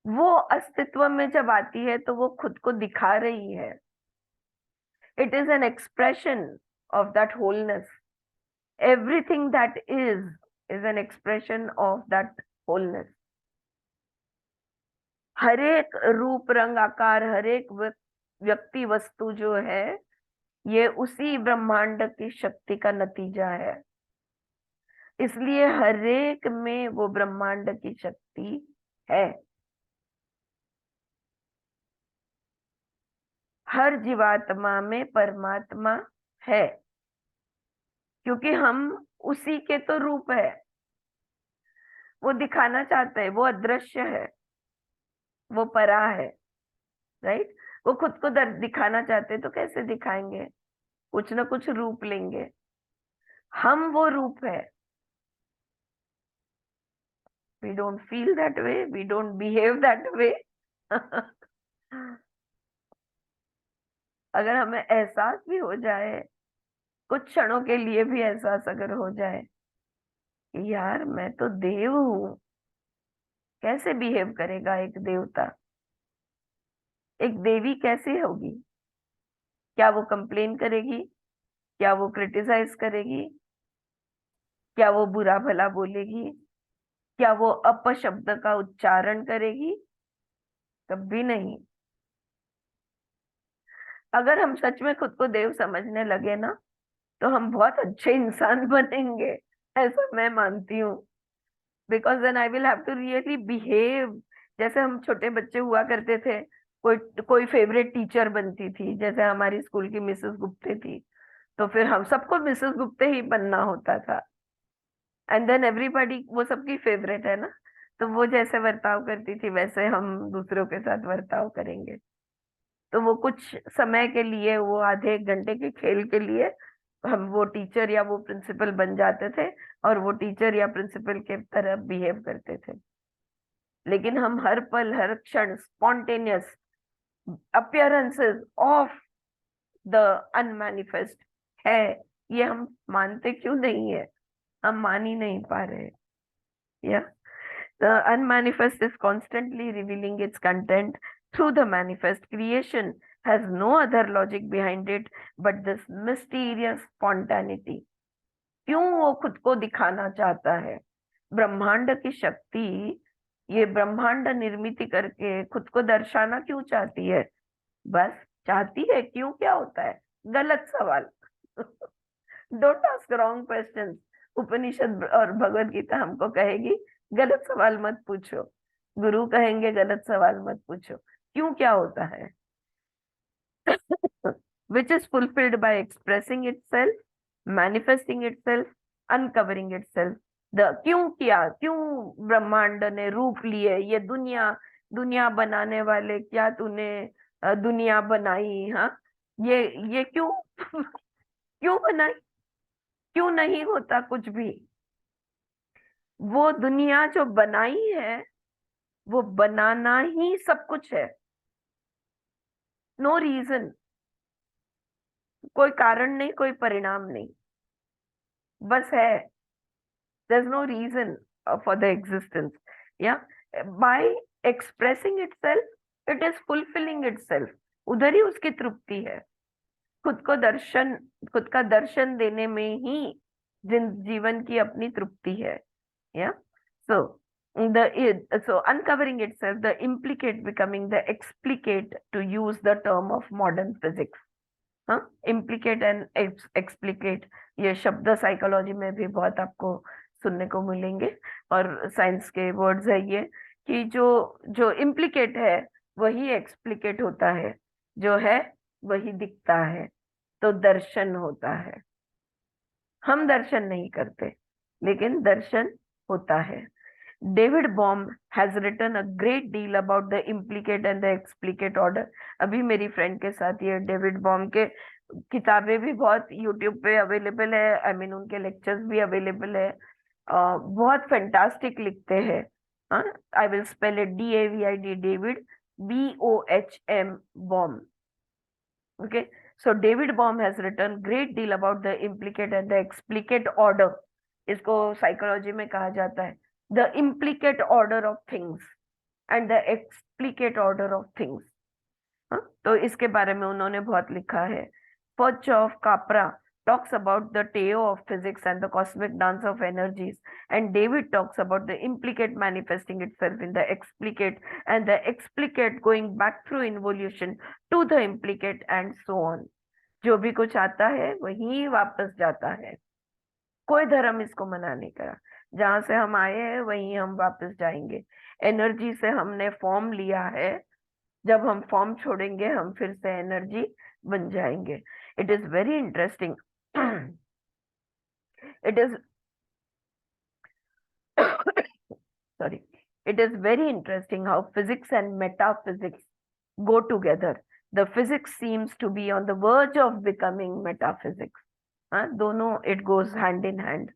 वो अस्तित्व में जब आती है तो वो खुद को दिखा रही है। It is an expression of that wholeness. Everything that is an expression of that wholeness. हर एक रूप, रंग, आकार, हर एक व्यक्ति, वस्तु जो है, ये उसी ब्रह्मांड की शक्ति का नतीजा है। इसलिए हर एक में वो ब्रह्मांड की शक्ति है। हर जीवात्मा में परमात्मा है, क्योंकि हम उसी के तो रूप है। वो दिखाना चाहते हैं, वो अदृश्य है, वो परा है, राइट? वो खुद को दिखाना चाहते हैं तो कैसे दिखाएंगे? कुछ ना कुछ रूप लेंगे। हम वो रूप है। We don't feel that way, we don't behave that way. अगर हमें एहसास भी हो जाए, कुछ क्षणों के लिए भी एहसास अगर हो जाए कि यार मैं तो देव हूं, कैसे बिहेव करेगा एक देवता? एक देवी कैसे होगी? क्या वो कंप्लेन करेगी? क्या वो क्रिटिसाइज करेगी? क्या वो बुरा भला बोलेगी? क्या वो अपशब्द का उच्चारण करेगी? कभी नहीं। अगर हम सच में खुद को देव समझने लगे ना, तो हम बहुत अच्छे इंसान बनेंगे, ऐसा मैं मानती हूँ। Because then I will have to really behave जैसे हम छोटे बच्चे हुआ करते थे। कोई फेवरेट टीचर बनती थी, जैसे हमारी स्कूल की मिसेस गुप्ते थी, तो फिर हम सबको मिसेस गुप्ते ही बनना होता था। एंड देन एवरीबॉडी, वो सबकी फेवरेट है ना, तो वो जैसे बर्ताव करती थी वैसे हम दूसरों के साथ बर्ताव करेंगे। तो वो कुछ समय के लिए, वो आधे एक घंटे के खेल के लिए हम वो टीचर या वो प्रिंसिपल बन जाते थे और वो टीचर या प्रिंसिपल के तरह बिहेव करते थे। लेकिन हम हर पल, हर क्षण spontaneous appearances of the unmanifest है। ये हम मानते क्यों नहीं है? हम मान ही नहीं पा रहे। Yeah. The unmanifest is constantly revealing its content through the manifest. Creation has no other logic behind it but this mysterious spontaneity. क्यों वो खुद को दिखाना चाहता है? ब्रह्मांड की शक्ति ये ब्रह्मांड निर्मित करके खुद को दर्शाना क्यों चाहती है? बस चाहती है। क्यों? क्या होता है? गलत सवाल। Don't ask wrong questions. Upanishad और भगवत गीता हमको कहेगी गलत सवाल मत पूछो। गुरु कहेंगे गलत सवाल मत पूछो। क्यों? क्या होता है? which is fulfilled by expressing itself, manifesting itself, uncovering itself. क्यों किया? क्यों ब्रह्मांड ने रूप लिए? ये दुनिया बनाने वाले, क्या तूने दुनिया बनाई? हाँ, ये क्यों क्यों बनाई? क्यों नहीं होता कुछ भी? वो दुनिया जो बनाई है वो बनाना ही सब कुछ है। नो रीजन, कोई कारण नहीं, कोई परिणाम नहीं, बस है। there's no reason for the existence. Yeah, by expressing itself it is fulfilling itself. उधर ही उसकी तृप्ति है। खुद का दर्शन देने में ही जीवन की अपनी तृप्ति है। Yeah, so uncovering itself, the implicate becoming the explicate, to use the term of modern physics. हाँ, इम्प्लीकेट एंड एक्सप्लिकेट, ये शब्द साइकोलॉजी में भी बहुत आपको सुनने को मिलेंगे और साइंस के वर्ड्स है ये, कि जो इम्प्लीकेट है वही एक्सप्लिकेट होता है, जो है वही दिखता है, तो दर्शन होता है। हम दर्शन नहीं करते लेकिन दर्शन होता है। David Bohm has written a great deal about the implicate and the explicate order. अभी मेरी फ्रेंड के साथ ये डेविड बॉम के किताबें भी बहुत यूट्यूब पे अवेलेबल है, आई मीन उनके लेक्चर्स भी अवेलेबल है। बहुत फैंटास्टिक लिखते हैं। I will spell it DAVID, David BOHM, Bohm. Okay, so David Bohm has written great deal about the implicate and the explicate order. इसको साइकोलॉजी में कहा जाता है the implicate order of things and the explicate order of things. तो इसके बारे में उन्होंने बहुत लिखा है। Furchoff Capra talks about the Tao of physics and the cosmic dance of energies, and David talks about the implicate manifesting itself in the explicate and the explicate going back through involution to the implicate and so on. जो भी कुछ आता है वही वापस जाता है। कोई धर्म इसको मना नहीं करा। जहां से हम आए हैं वहीं हम वापस जाएंगे। एनर्जी से हमने फॉर्म लिया है, जब हम फॉर्म छोड़ेंगे हम फिर से एनर्जी बन जाएंगे। It is very interesting. It is sorry, it is very interesting how physics and metaphysics go together. The physics seems to be on the verge of becoming metaphysics. दोनों, it goes hand in hand.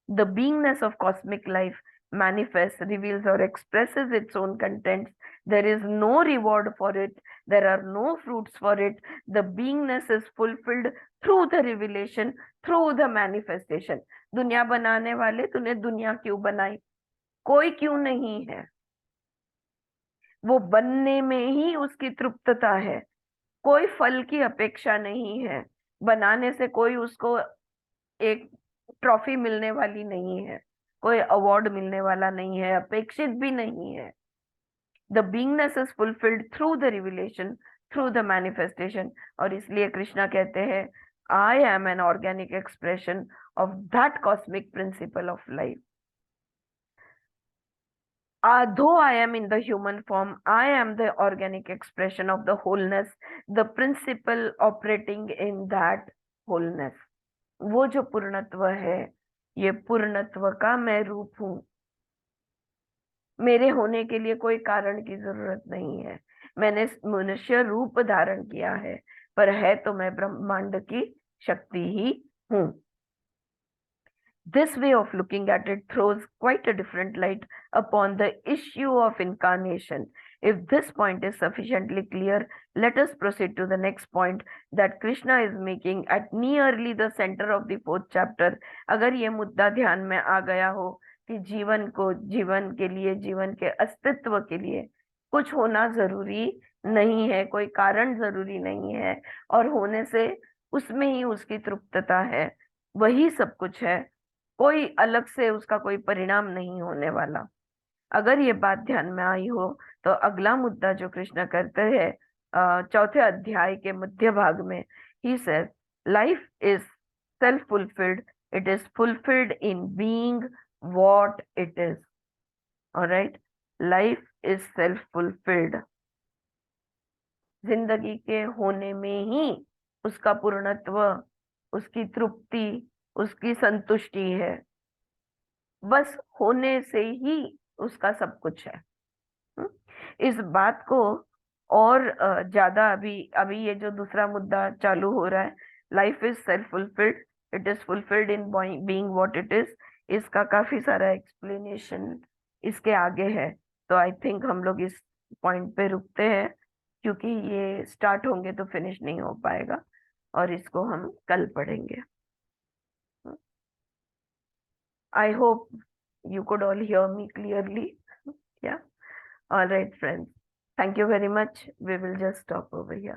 The beingness of cosmic life manifests, reveals or expresses its own contents. There is no reward for it. There are no fruits for it. The beingness is fulfilled through the revelation, through the manifestation. दुनिया बनाने वाले, तूने दुनिया क्यों बनाई? कोई क्यों नहीं है, वो बनने में ही उसकी तृप्तता है। कोई फल की अपेक्षा नहीं है। बनाने से कोई उसको एक ट्रॉफी मिलने वाली नहीं है, कोई अवार्ड मिलने वाला नहीं है, अपेक्षित भी नहीं है। The beingness is fulfilled through the revelation, through the manifestation. और इसलिए कृष्णा कहते हैं, I am an organic expression of that cosmic principle of life. Though I am in the human form, I am the organic expression of the wholeness, the principle operating in that wholeness. वो जो पूर्णत्व है, ये पूर्णत्व का मैं रूप हूँ। मेरे होने के लिए कोई कारण की जरूरत नहीं है। मैंने मनुष्य रूप धारण किया है, पर है तो मैं ब्रह्मांड की शक्ति ही हूँ। This way of looking at it throws quite a different light upon the issue of incarnation. If this point is sufficiently clear, let us proceed to the next point that Krishna is making at nearly the center of the 4th chapter. अगर ये मुद्दा ध्यान में आ गया हो कि जीवन के लिए, जीवन के अस्तित्व के लिए कुछ होना जरूरी नहीं है, कोई कारण जरूरी नहीं है, और होने से उसमें ही उसकी तृप्तता है, वही सब कुछ है, कोई अलग से उसका कोई परिणाम नहीं होने वाला। अगर ये बात ध्यान में आई हो तो अगला मुद्दा जो कृष्ण करते हैं चौथे अध्याय के मध्य भाग में, he says life is self fulfilled, it is fulfilled in being what it is. Alright, life is self fulfilled. जिंदगी के होने में ही उसका पूर्णत्व, उसकी तृप्ति, उसकी संतुष्टि है। बस होने से ही उसका सब कुछ है। इस बात को और ज्यादा अभी अभी ये जो दूसरा मुद्दा चालू हो रहा है, life is self fulfilled, it is fulfilled in being what it is, इसका काफी सारा एक्सप्लेनेशन इसके आगे है। तो आई थिंक हम लोग इस पॉइंट पे रुकते हैं, क्योंकि ये स्टार्ट होंगे तो फिनिश नहीं हो पाएगा, और इसको हम कल पढ़ेंगे। I hope you could all hear me clearly. Yeah. All right, friends. Thank you very much. We will just stop over here.